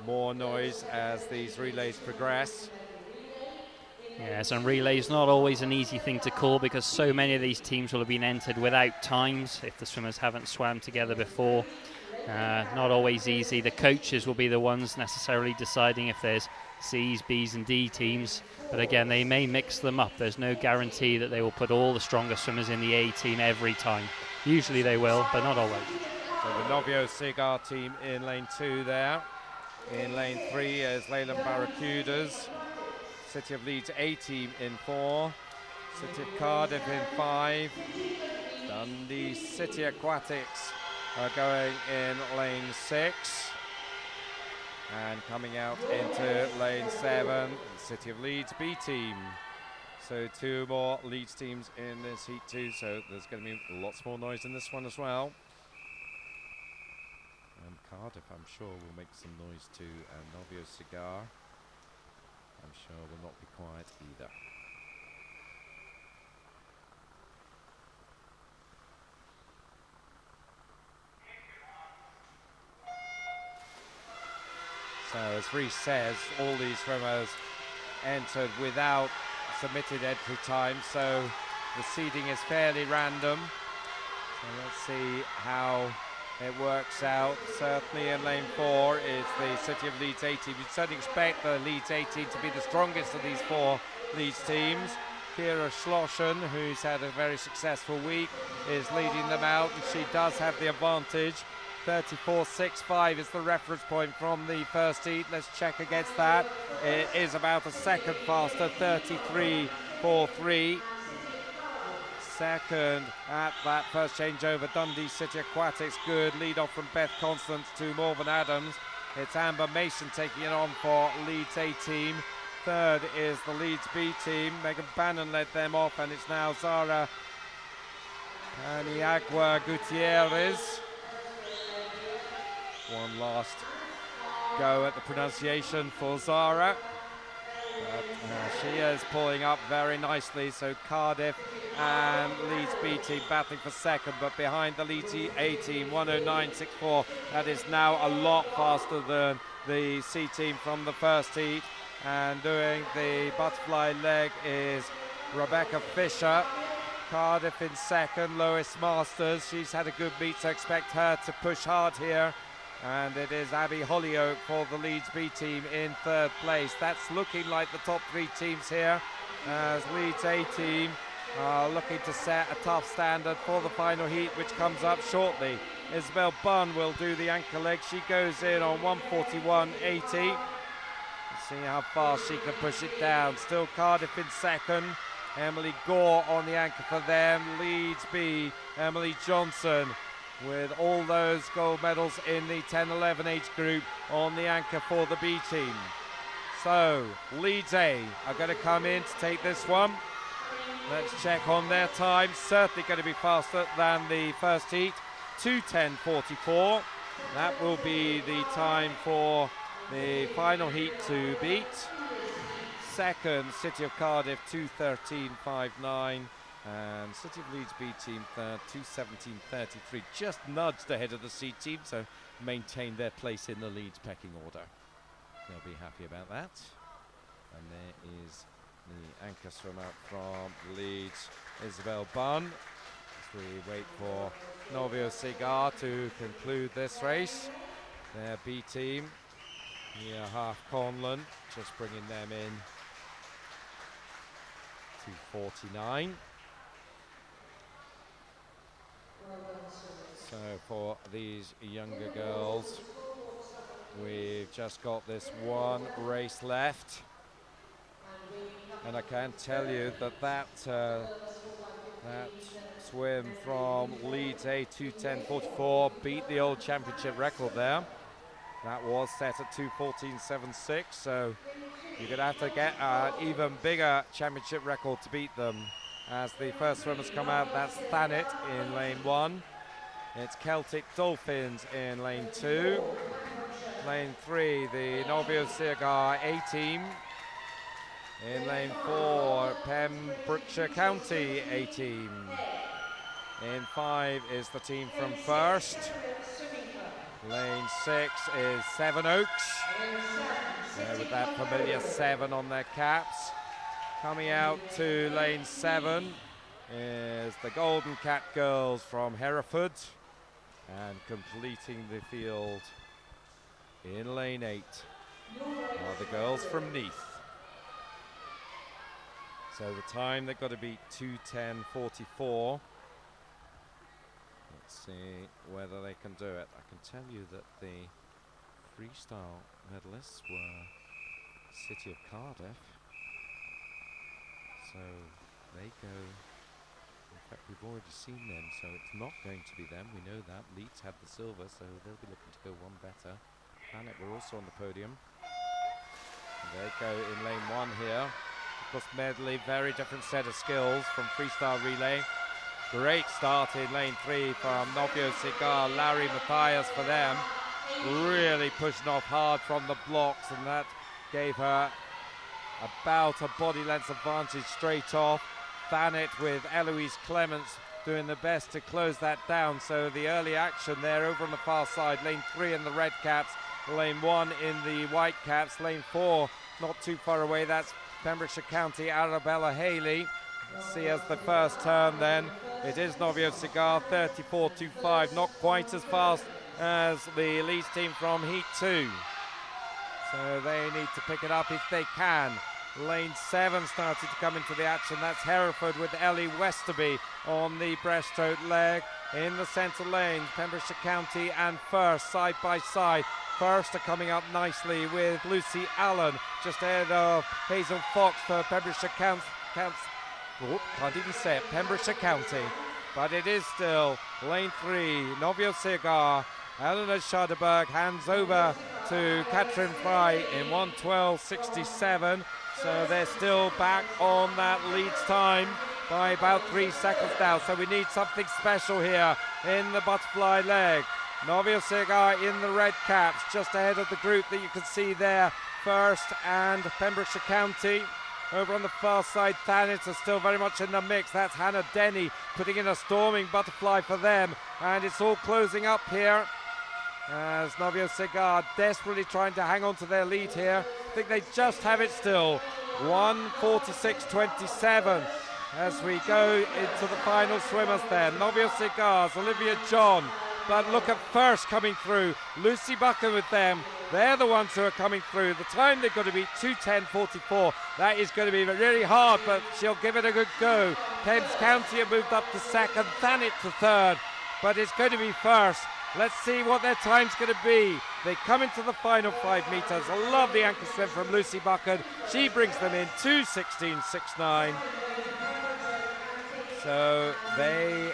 more noise as these relays progress. Yes, and relays not always an easy thing to call because so many of these teams will have been entered without times if the swimmers haven't swam together before. Not always easy. The coaches will be the ones necessarily deciding if there's C's, B's and D teams, but again they may mix them up. There's no guarantee that they will put all the stronger swimmers in the A team every time. Usually they will, but not always. So the Novio Cigar team in lane 2 there. In lane 3 is Leyland Barracudas. City of Leeds A team in 4. City of Cardiff in 5. Dundee City Aquatics are going in lane 6. And coming out into lane 7, City of Leeds B team. So 2 more Leeds teams in this heat too, so there's going to be lots more noise in this one as well. And Cardiff, I'm sure, will make some noise too, and Novio Cigar, I'm sure, will not be quiet either. So as Reece says, all these swimmers entered without submitted entry time, so the seeding is fairly random. So let's see how it works out. Certainly in lane 4 is the City of Leeds A team. You'd certainly expect the Leeds A team to be the strongest of these 4 Leeds teams. Kira Schlossen, who's had a very successful week, is leading them out, and she does have the advantage. 34.65 is the reference point from the first heat. Let's check against that. It is about a second faster, 33.43. Second at that first changeover, Dundee City Aquatics. Good lead off from Beth Constance to Morven Adams. It's Amber Mason taking it on for Leeds A team. Third is the Leeds B team. Megan Bannon led them off, and it's now Zara Aniagua Gutierrez. One last go at the pronunciation for Zara. But she is pulling up very nicely, so Cardiff and Leeds B team battling for second, but behind the Leeds A team, 109.64. That is now a lot faster than the C team from the first heat. And doing the butterfly leg is Rebecca Fisher. Cardiff in second, Lois Masters. She's had a good meet, so expect her to push hard here. And it is Abby Hollyoak for the Leeds B team in third place. That's looking like the top 3 teams here, as Leeds A team are looking to set a tough standard for the final heat, which comes up shortly. Isabel Bunn will do the anchor leg. She goes in on 141.80. See how fast she can push it down. Still Cardiff in second. Emily Gore on the anchor for them. Leeds B, Emily Johnson, with all those gold medals in the 10-11 age group on the anchor for the B team. So Leeds A are going to come in to take this one. Let's check on their time. Certainly going to be faster than the first heat, 2:10.44. That will be the time for the final heat to beat. Second, City of Cardiff, 2:13.59. And City of Leeds B team third, 2:17.33, just nudged ahead of the C team, so maintain their place in the Leeds pecking order. They'll be happy about that. And there is the anchor swimmer from Leeds, Isabel Bunn, as we wait for Novio Cigar to conclude this race. Their B team, Mia Half-Conlon, just bringing them in to 49. So for these younger girls, We've just got this one race left, and I can tell you that swim from Leeds A2 10:44 beat the old championship record there. That was set at 2:14.76, so you're going to have to get an even bigger championship record to beat them. As the first swimmers come out, that's Thanet in lane 1. It's Celtic Dolphins in lane 2. Lane 3, the Novio Sirgar A-team. In lane 4, Pembrokeshire County A-team. In 5 is the team from First. Lane 6 is Seven Oaks, with that familiar 7 on their caps. Coming out to lane 7 is the Golden Cat Girls from Hereford, and completing the field in lane 8 are the girls from Neath. So the time they've got to beat 2:10.44. Let's see whether they can do it. I can tell you that the freestyle medalists were City of Cardiff. So they go, in fact we've already seen them, so it's not going to be them, we know that. Leeds had the silver, so they'll be looking to go one better. Planet were also on the podium. And they go in lane 1 here. Of course, medley, very different set of skills from freestyle relay. Great start in lane 3 from Novio Cigar, Larry Matthias for them. Really pushing off hard from the blocks, and that gave her about a body length advantage straight off. Thanet with Eloise Clements doing the best to close that down. So the early action there over on the far side. Lane 3 in the red caps, lane 1 in the white caps, lane 4 not too far away. That's Pembrokeshire County, Arabella Haley. Let's see as the first turn then. It is Novio Cigar, 34.25, not quite as fast as the Leeds team from Heat 2. So they need to pick it up if they can. Lane 7 started to come into the action. That's Hereford with Ellie Westerby on the breaststroke leg. In the centre lane, Pembrokeshire County and First side by side. First are coming up nicely with Lucy Allen just ahead of Hazel Fox for Pembrokeshire County. Can't even say it, Pembrokeshire County. But it is still lane 3, Novio Cigar. Eleanor Schadeberg hands over to Catherine Fry in 1:12.67. So they're still back on that Leeds time by about 3 seconds now. So we need something special here in the butterfly leg. Novio Cigar in the red caps, just ahead of the group that you can see there. First and Pembrokeshire County. Over on the far side, Thanet are still very much in the mix. That's Hannah Denny putting in a storming butterfly for them. And it's all closing up here as Novio Cigar desperately trying to hang on to their lead here. I think they just have it still. 1:46.27 as we go into the final swimmers there. Novio Cigars, Olivia John. But look at First coming through. Lucy Bucker with them. They're the ones who are coming through. The time they've got to beat 2:10.44. That is going to be really hard, but she'll give it a good go. Pembs County have moved up to second, Thanet to third. But it's going to be First. Let's see what their time's going to be. They come into the final 5 meters. A lovely ankle swim from Lucy Bucker. She brings them in 2:16.69. So they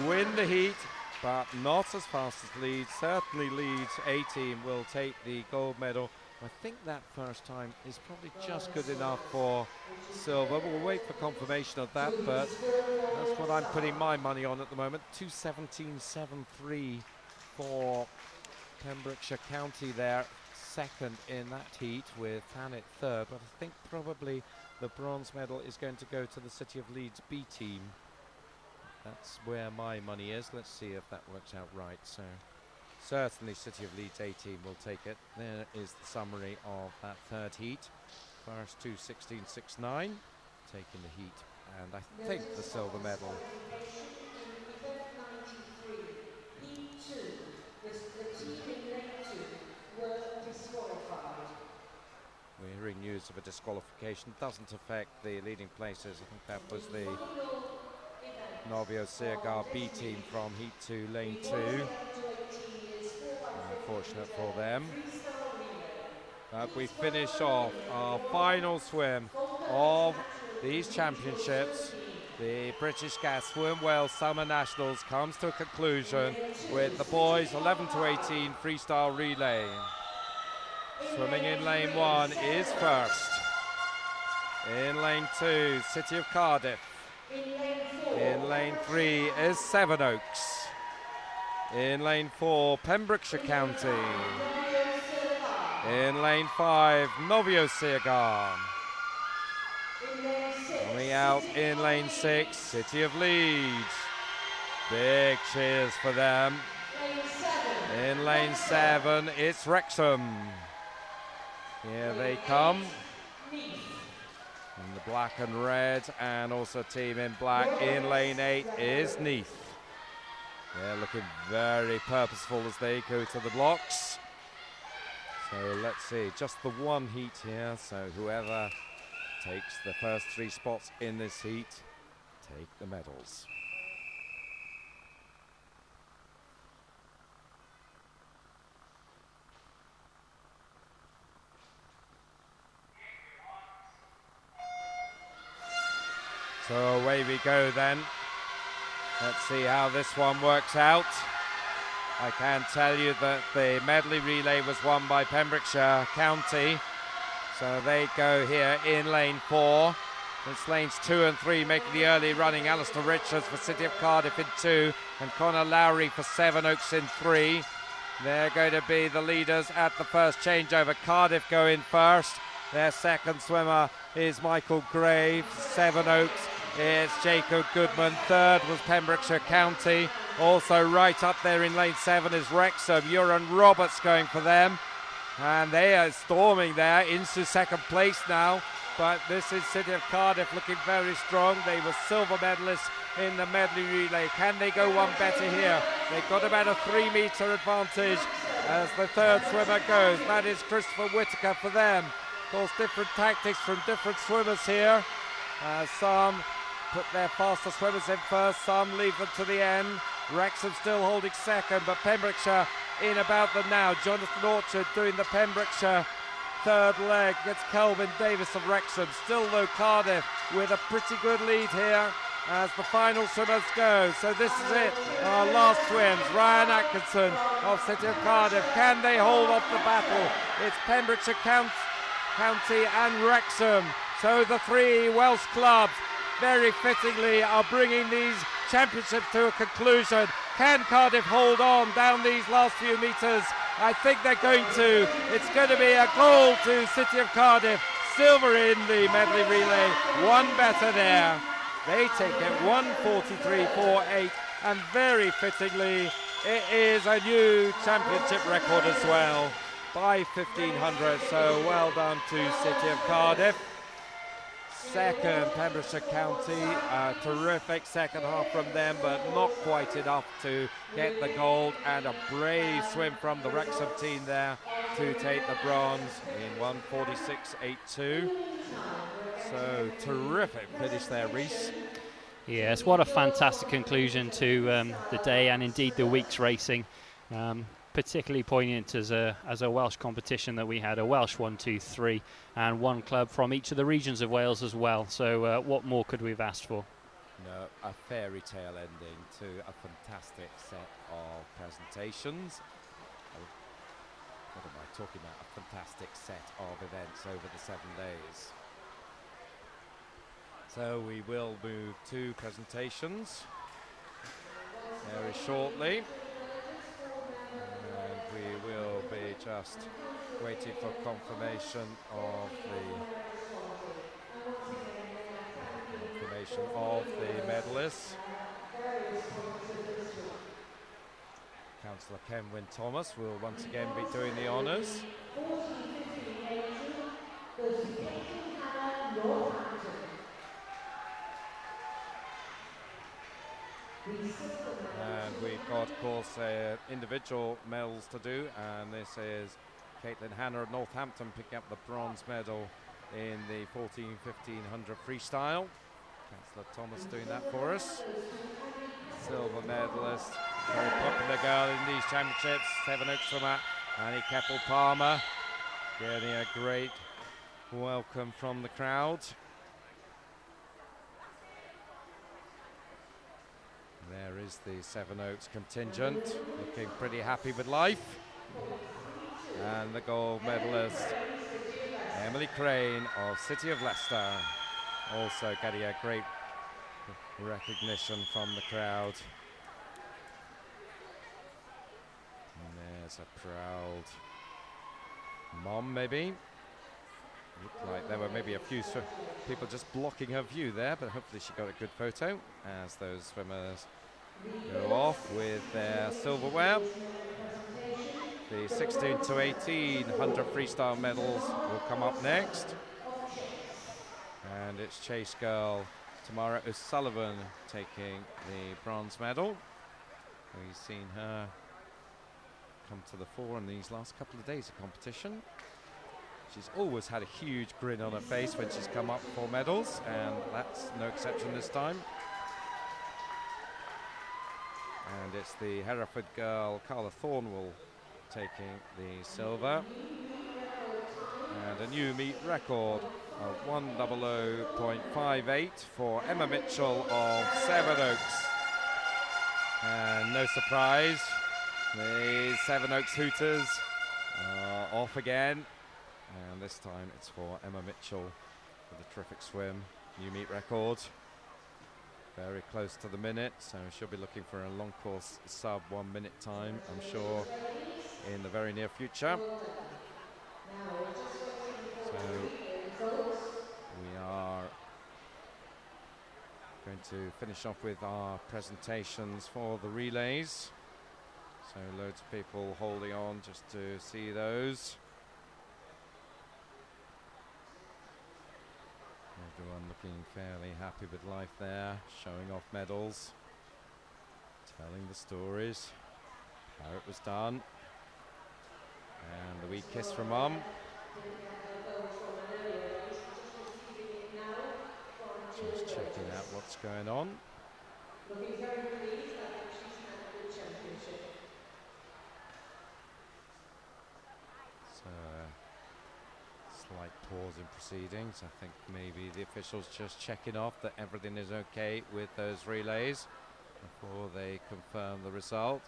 win the heat, but not as fast as Leeds. Certainly Leeds A-team will take the gold medal. I think that first time is probably just good enough for silver. We'll wait for confirmation of that, but that's what I'm putting my money on at the moment. 2:17.73 for Pembrokeshire County there, second in that heat with Thanet third. But I think probably the bronze medal is going to go to the City of Leeds B team. That's where my money is. Let's see if that works out right. So certainly City of Leeds A-team will take it. There is the summary of that third heat. First 2:16.69, taking the heat, and I think the silver medal. We're hearing news of a disqualification. Doesn't affect the leading places. I think that was the Novio Cigar B team from Heat 2, Lane 2. unfortunate for them. But we finish off our final swim of these championships. The British Gas Swim Wales Summer Nationals comes to a conclusion with the boys 11 to 18 freestyle relay. Swimming in lane 1 is first. In lane 2, City of Cardiff. In lane 3 is Sevenoaks. In lane 4, Pembrokeshire County. In lane 5, Novio Seagar. Coming out in lane 6, City of Leeds. Big cheers for them. In lane 7, it's Wrexham. Here they come. In the black and red, and also team in black. In lane 8 is Neath. They're looking very purposeful as they go to the blocks. So let's see, just the one heat here, so whoever takes the first 3 spots in this heat take the medals. So away we go then. Let's see how this one works out. I can tell you that the medley relay was won by Pembrokeshire County. So they go here in lane 4. It's lanes 2 and 3 making the early running. Alistair Richards for City of Cardiff in 2 and Connor Lowry for Sevenoaks in 3. They're going to be the leaders at the first changeover. Cardiff go in first. Their second swimmer is Michael Grave. Sevenoaks, it's Jacob Goodman. Third was Pembrokeshire County. Also right up there in lane 7 is Wrexham. Euron Roberts going for them. And they are storming there into second place now. But this is City of Cardiff looking very strong. They were silver medalists in the medley relay. Can they go one better here? They've got about a 3-metre advantage as the third swimmer goes. That is Christopher Whitaker for them. Of course, different tactics from different swimmers here. Some put their faster swimmers in first, some leave them to the end. Wrexham still holding second, but Pembrokeshire in about them now. Jonathan Orchard doing the Pembrokeshire third leg against Kelvin Davis of Wrexham. Still though Cardiff with a pretty good lead here as the final swimmers go. So this is it, our last swims. Ryan Atkinson of City of Cardiff. Can they hold off the battle? It's Pembrokeshire County and Wrexham. So the 3 Welsh clubs very fittingly are bringing these championships to a conclusion. Can Cardiff hold on down these last few metres? I think they're going to. It's going to be a gold to City of Cardiff. Silver in the medley relay. One better there. They take it 1:43.48, and very fittingly it is a new championship record as well by 1500. So well done to City of Cardiff. Second, Pembrokeshire County, a terrific second half from them, but not quite enough to get the gold, and a brave swim from the Wrexham team there to take the bronze in 1:46.82. So terrific finish there, Reese. Yes, what a fantastic conclusion to the day and indeed the week's racing. Particularly poignant as a Welsh competition that we had, a Welsh 1, 2, 3, and one club from each of the regions of Wales as well. So what more could we have asked for? No, a fairy tale ending to a fantastic set of presentations. What am I talking about? A fantastic set of events over the 7 days. So we will move to presentations very shortly. And we will be just waiting for confirmation of the medalists. Councillor Kenwyn Thomas will once again be doing the honours. And we've got, of course, individual medals to do, and this is Caitlin Hanna of Northampton picking up the bronze medal in the 1400-1500 freestyle. Councillor Thomas doing that for us. Silver medalist, very popular girl in these championships, Sevenoaks swimmer Annie Keppel-Palmer getting a great welcome from the crowd. There is the Sevenoaks contingent, looking pretty happy with life. And the gold medalist, Emily Crane of City of Leicester, also getting a great recognition from the crowd. And there's a proud mom, maybe. Looked like there were maybe a few people just blocking her view there, but hopefully she got a good photo as those swimmers go off with their silverware. The 16 to 18 100 freestyle medals will come up next. And it's chase girl Tamara O'Sullivan taking the bronze medal. We've seen her come to the fore in these last couple of days of competition. She's always had a huge grin on her face when she's come up for medals, and that's no exception this time. And it's the Hereford girl Carla Thornwell taking the silver. And a new meet record of 1:00.58 for Emma Mitchell of Sevenoaks. And no surprise, the Sevenoaks Hooters are off again. And this time it's for Emma Mitchell with a terrific swim, new meet record. Very close to the minute, so she'll be looking for a long course sub 1 minute time, I'm sure, in the very near future. So we are going to finish off with our presentations for the relays. So loads of people holding on just to see those. Everyone looking fairly happy with life there, showing off medals, telling the stories, how it was done. And the wee kiss from Mum. Just checking out what's going on. Looking very pleased. I think she's had a good championship. So, slight pause in proceedings. I think maybe the officials just checking off that everything is okay with those relays before they confirm the result.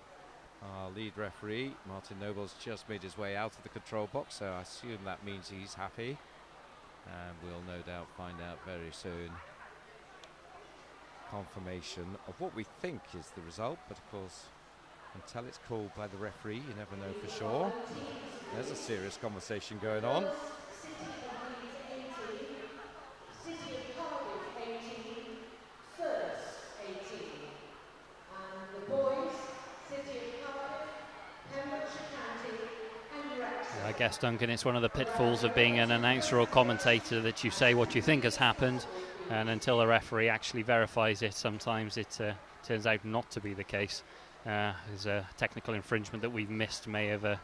Our lead referee, Martin Noble's just made his way out of the control box, so I assume that means he's happy. And we'll no doubt find out very soon confirmation of what we think is the result, but of course until it's called by the referee you never know for sure. There's a serious conversation going on. I guess, Duncan, it's one of the pitfalls of being an announcer or commentator that you say what you think has happened, and until a referee actually verifies it, sometimes it turns out not to be the case. There's a technical infringement that we've missed may have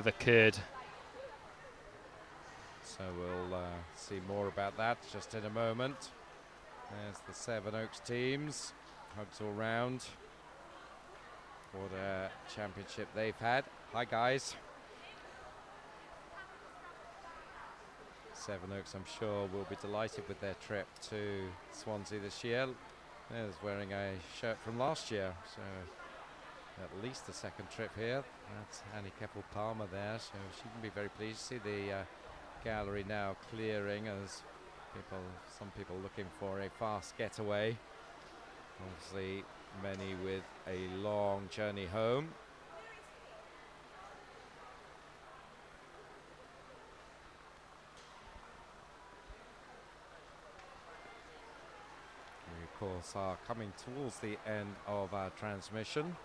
occurred. So we'll see more about that just in a moment. There's the Sevenoaks teams, hugs all round. What a championship they've had. Hi guys. Sevenoaks, I'm sure, will be delighted with their trip to Swansea this year. There's wearing a shirt from last year, so at least the second trip here. That's Annie Keppel-Palmer there, so she can be very pleased. See the gallery now clearing as some people looking for a fast getaway. Obviously, many with a long journey home. We, of course, are coming towards the end of our transmission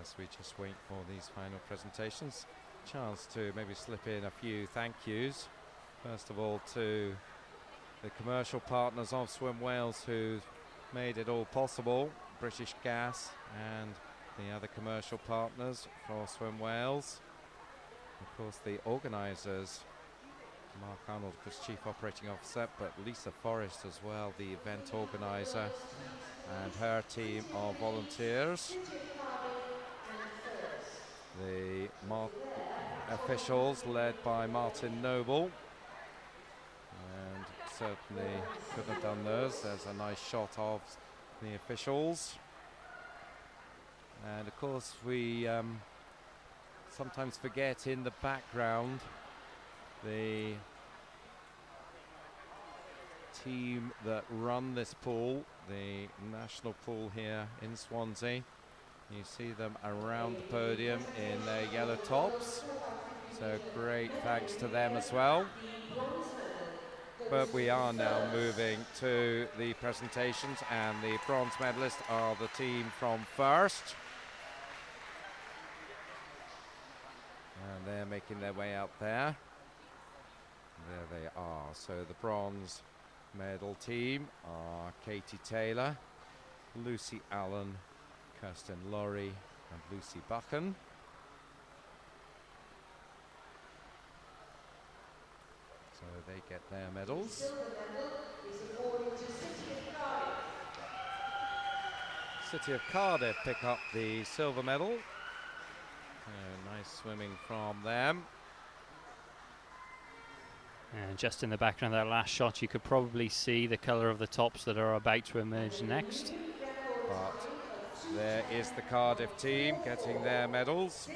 as we just wait for these final presentations. Chance to maybe slip in a few thank yous. First of all, to the commercial partners of Swim Wales who made it all possible, British Gas and the other commercial partners for Swim Wales. Of course, the organisers, Mark Arnold, of course, Chief Operating Officer, but Lisa Forrest as well, the event organiser, and her team of volunteers. The officials led by Martin Noble. And certainly could have done those. There's a nice shot of the officials. And of course we sometimes forget in the background the team that run this pool, the national pool here in Swansea. You see them around the podium in their yellow tops, so great thanks to them as well. But we are now moving to the presentations, and the bronze medalists are the team from first. And they're making their way out there. There they are. So the bronze medal team are Katie Taylor, Lucy Allen, Kirsten Laurie and Lucy Buchan. So they get their medals. The silver medal is awarded to City of Cardiff. City of Cardiff pick up the silver medal. Nice swimming from them. And just in the background of that last shot, you could probably see the colour of the tops that are about to emerge next. But there is the Cardiff team getting their medals.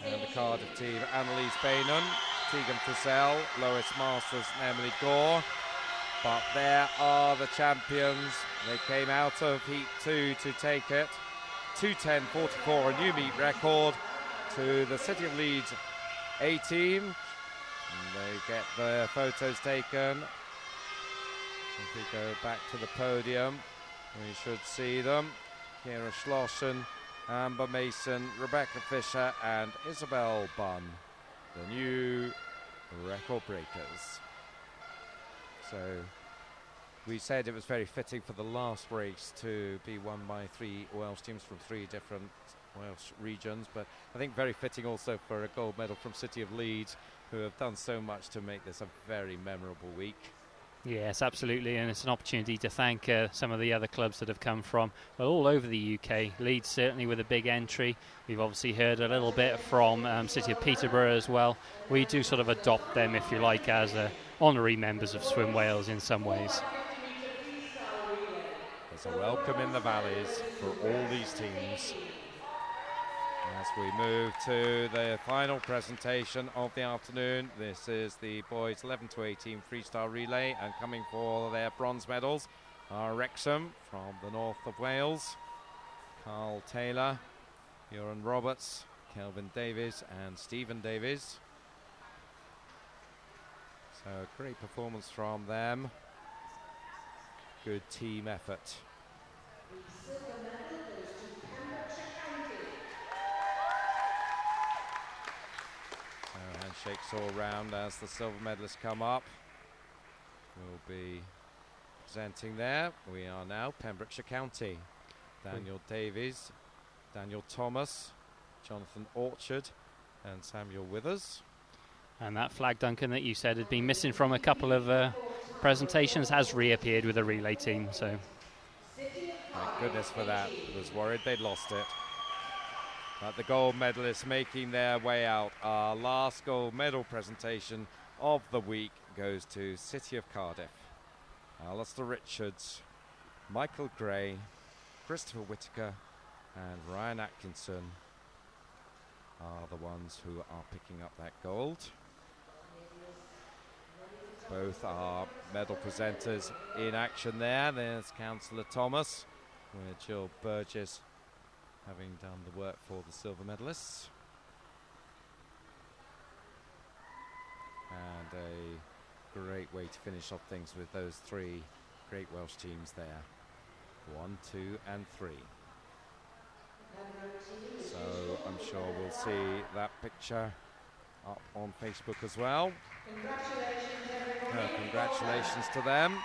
And the Cardiff team, Annalise Bainan, Tegan Fussell, Lois Masters and Emily Gore. But there are the champions. They came out of Heat 2 to take it. 2:10.44, a new meet record to the City of Leeds A team. And they get their photos taken. If we go back to the podium, we should see them. Kira Schlossen, Amber Mason, Rebecca Fisher and Isabel Bunn, the new record breakers. So we said it was very fitting for the last race to be won by 3 Welsh teams from 3 different Welsh regions, but I think very fitting also for a gold medal from City of Leeds, who have done so much to make this a very memorable week. Yes, absolutely, and it's an opportunity to thank some of the other clubs that have come from all over the UK. Leeds certainly with a big entry. We've obviously heard a little bit from City of Peterborough as well. We do sort of adopt them, if you like, as honorary members of Swim Wales in some ways. There's a welcome in the valleys for all these teams. As we move to the final presentation of the afternoon, this is the boys 11 to 18 freestyle relay, and coming for their bronze medals are Wrexham from the north of Wales, Carl Taylor, Euron Roberts, Kelvin Davies and Stephen Davies. So great performance from them. Good team effort. Handshakes all round as the silver medalists come up. We'll be presenting there. We are now Pembrokeshire County. Daniel Davies, Daniel Thomas, Jonathan Orchard and Samuel Withers. And that flag, Duncan, that you said had been missing from a couple of presentations has reappeared with the relay team. So thank goodness for that. I was worried they'd lost it. But the gold medalists making their way out. Our last gold medal presentation of the week goes to City of Cardiff. Alistair Richards, Michael Gray, Christopher Whitaker and Ryan Atkinson are the ones who are picking up that gold. Both are medal presenters in action there. There's Councillor Thomas with Jill Burgess having done the work for the silver medalists. And a great way to finish off things with those 3 great Welsh teams there. 1, 2 and 3. So I'm sure we'll see that picture up on Facebook as well. Congratulations to them.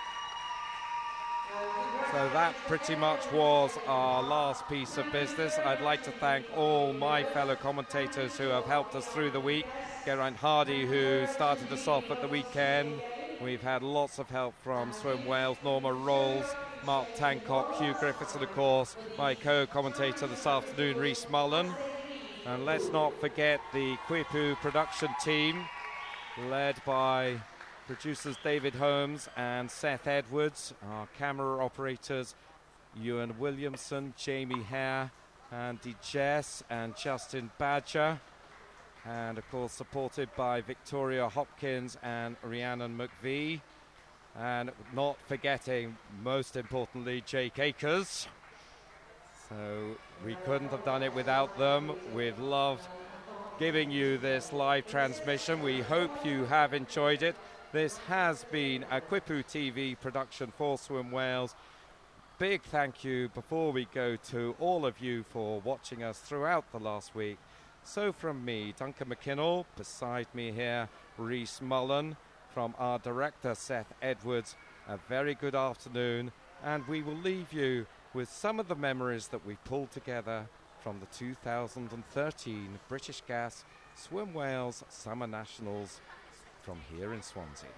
So that pretty much was our last piece of business. I'd like to thank all my fellow commentators who have helped us through the week. Geraint Hardy, who started us off at the weekend. We've had lots of help from Swim Wales, Norma Rolls, Mark Tancock, Hugh Griffiths, and of course my co-commentator this afternoon, Rhys Mullen. And let's not forget the Quipu production team, led by producers David Holmes and Seth Edwards, our camera operators Ewan Williamson, Jamie Hare, Andy Jess and Justin Badger, and of course supported by Victoria Hopkins and Rhiannon McVie, and not forgetting, most importantly, Jake Akers. So we couldn't have done it without them. We've loved giving you this live transmission. We hope you have enjoyed it. This has been a Quipu TV production for Swim Wales. Big thank you before we go to all of you for watching us throughout the last week. So from me, Duncan McKinnell, beside me here, Rhys Mullen, from our director, Seth Edwards, a very good afternoon, and we will leave you with some of the memories that we pulled together from the 2013 British Gas Swim Wales Summer Nationals from here in Swansea.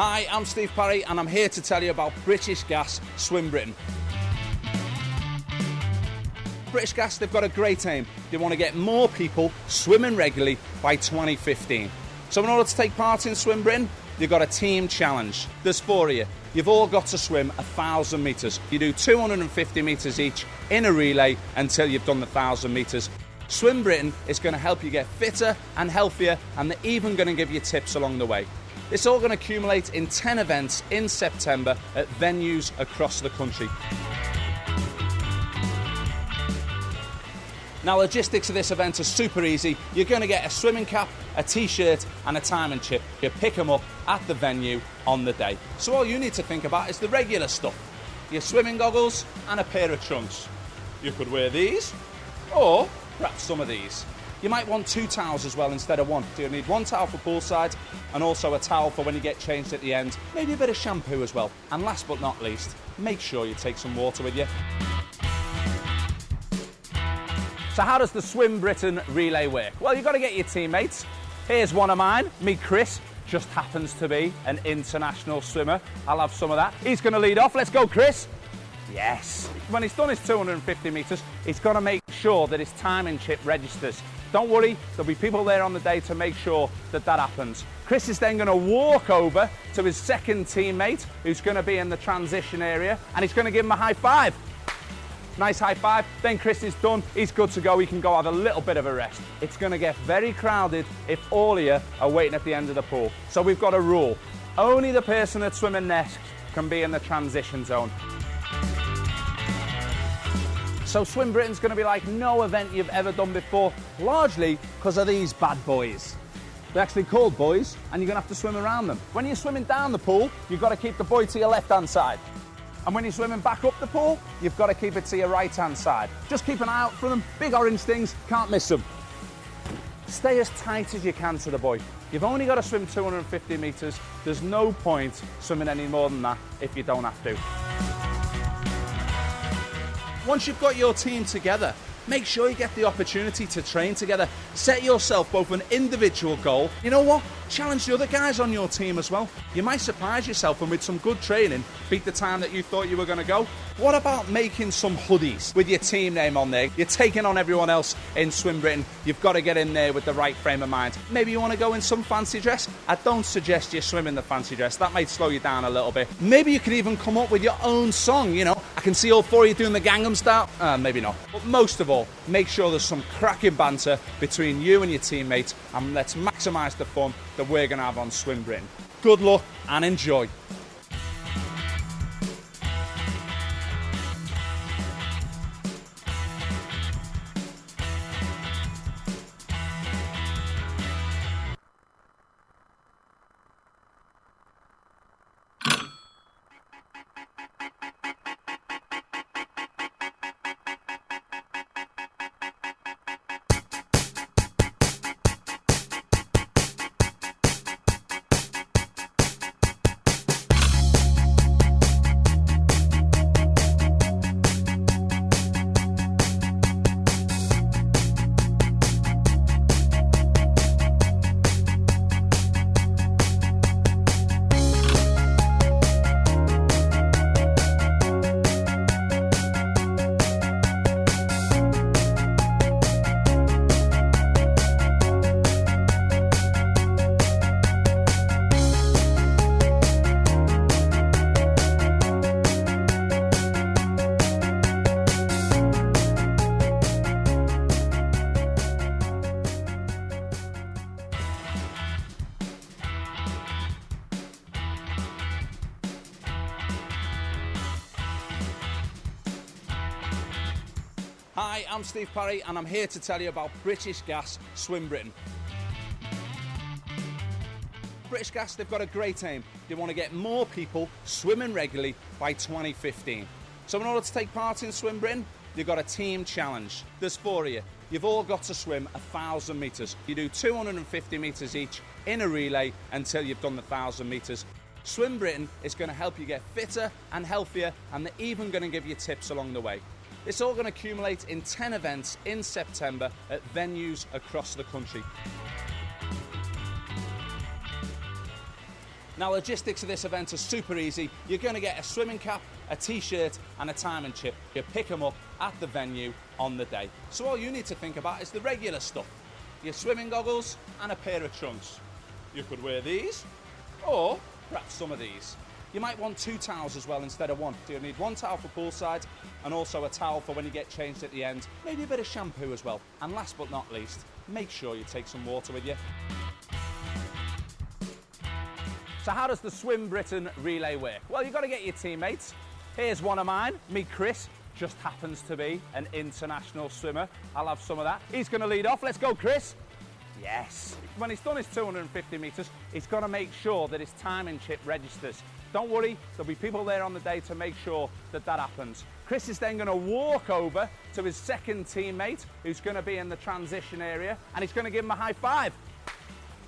Hi, I'm Steve Parry and I'm here to tell you about British Gas Swim Britain. British Gas, they've got a great aim. They want to get more people swimming regularly by 2015. So in order to take part in Swim Britain, you've got a team challenge. There's 4 of you. You've all got to swim 1,000 metres. You do 250 metres each in a relay until you've done the 1,000 metres. Swim Britain is going to help you get fitter and healthier, and they're even going to give you tips along the way. It's all going to accumulate in 10 events in September at venues across the country. Now, logistics of this event are super easy. You're going to get a swimming cap, a t-shirt and a timing chip. You pick them up at the venue on the day. So all you need to think about is the regular stuff. Your swimming goggles and a pair of trunks. You could wear these, or perhaps some of these. You might want 2 towels as well instead of 1. So you'll need 1 towel for poolside and also a towel for when you get changed at the end. Maybe a bit of shampoo as well. And last but not least, make sure you take some water with you. So how does the Swim Britain relay work? Well, you've got to get your teammates. Here's one of mine, me Chris, just happens to be an international swimmer. I'll have some of that. He's going to lead off. Let's go, Chris. Yes. When he's done his 250 metres, he's got to make sure that his timing chip registers. Don't worry, there'll be people there on the day to make sure that that happens. Chris is then going to walk over to his second teammate, who's going to be in the transition area, and he's going to give him a high five. Nice high five. Then Chris is done. He's good to go. He can go have a little bit of a rest. It's going to get very crowded if all of you are waiting at the end of the pool. So we've got a rule. Only the person that's swimming next can be in the transition zone. So Swim Britain's going to be like no event you've ever done before, largely because of these bad boys. They're actually called boys, and you're going to have to swim around them. When you're swimming down the pool, you've got to keep the buoy to your left-hand side. And when you're swimming back up the pool, you've got to keep it to your right-hand side. Just keep an eye out for them. Big orange things, can't miss them. Stay as tight as you can to the buoy. You've only got to swim 250 metres. There's no point swimming any more than that if you don't have to. Once you've got your team together, make sure you get the opportunity to train together. Set yourself both an individual goal. You know what? Challenge the other guys on your team as well. You might surprise yourself and with some good training, beat the time that you thought you were going to go. What about making some hoodies with your team name on there? You're taking on everyone else in Swim Britain. You've got to get in there with the right frame of mind. Maybe you want to go in some fancy dress. I don't suggest you swim in the fancy dress. That might slow you down a little bit. Maybe you could even come up with your own song, you know. I can see all 4 of you doing the Gangnam Style. Maybe not. But most of all, make sure there's some cracking banter between you and your teammates, and let's maximise the fun that we're going to have on Swim Britain. Good luck and enjoy. Hi, I'm Steve Parry and I'm here to tell you about British Gas Swim Britain. British Gas, they've got a great aim. They want to get more people swimming regularly by 2015. So in order to take part in Swim Britain, you've got a team challenge. There's 4 of you. You've all got to swim 1,000 metres. You do 250 metres each in a relay until you've done the 1,000 metres. Swim Britain is going to help you get fitter and healthier, and they're even going to give you tips along the way. It's all going to accumulate in 10 events in September at venues across the country. Now, logistics of this event are super easy. You're going to get a swimming cap, a t-shirt and a timing chip. You pick them up at the venue on the day. So all you need to think about is the regular stuff. Your swimming goggles and a pair of trunks. You could wear these, or perhaps some of these. You might want 2 towels as well instead of 1. So you'll need 1 towel for poolside and also a towel for when you get changed at the end. Maybe a bit of shampoo as well. And last but not least, make sure you take some water with you. So how does the Swim Britain relay work? Well, you've got to get your teammates. Here's one of mine, me Chris, just happens to be an international swimmer. I'll have some of that. He's going to lead off. Let's go, Chris. Yes. When he's done his 250 metres, he's got to make sure that his timing chip registers. Don't worry, there'll be people there on the day to make sure that that happens. Chris is then going to walk over to his second teammate, who's going to be in the transition area, and he's going to give him a high five.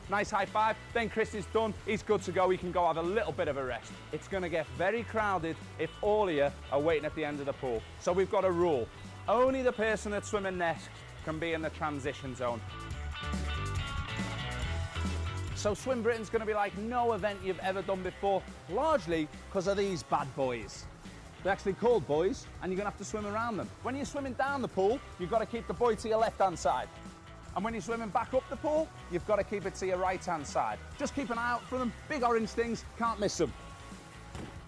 Nice high five. Then Chris is done. He's good to go. He can go have a little bit of a rest. It's going to get very crowded if all of you are waiting at the end of the pool. So we've got a rule. Only the person that's swimming next can be in the transition zone. So Swim Britain's going to be like no event you've ever done before, largely because of these bad boys. They're actually called boys, and you're going to have to swim around them. When you're swimming down the pool, you've got to keep the buoy to your left-hand side. And when you're swimming back up the pool, you've got to keep it to your right-hand side. Just keep an eye out for them. Big orange things, can't miss them.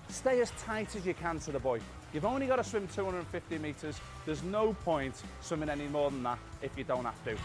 Stay as tight as you can to the buoy. You've only got to swim 250 metres. There's no point swimming any more than that if you don't have to.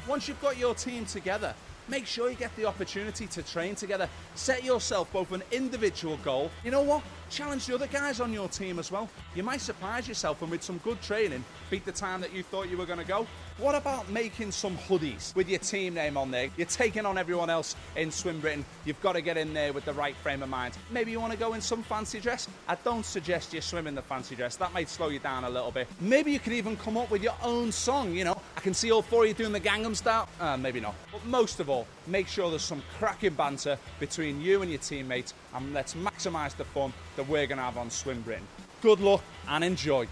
Once you've got your team together, make sure you get the opportunity to train together. Set yourself both an individual goal. You know what? Challenge the other guys on your team as well. You might surprise yourself and with some good training, beat the time that you thought you were going to go. What about making some hoodies with your team name on there? You're taking on everyone else in Swim Britain. You've got to get in there with the right frame of mind. Maybe you want to go in some fancy dress. I don't suggest you swim in the fancy dress. That might slow you down a little bit. Maybe you could even come up with your own song, you know. I can see all 4 of you doing the Gangnam Style. Maybe not. But most of all, make sure there's some cracking banter between you and your teammates, and let's maximise the fun that we're going to have on Swim Britain. Good luck and enjoy.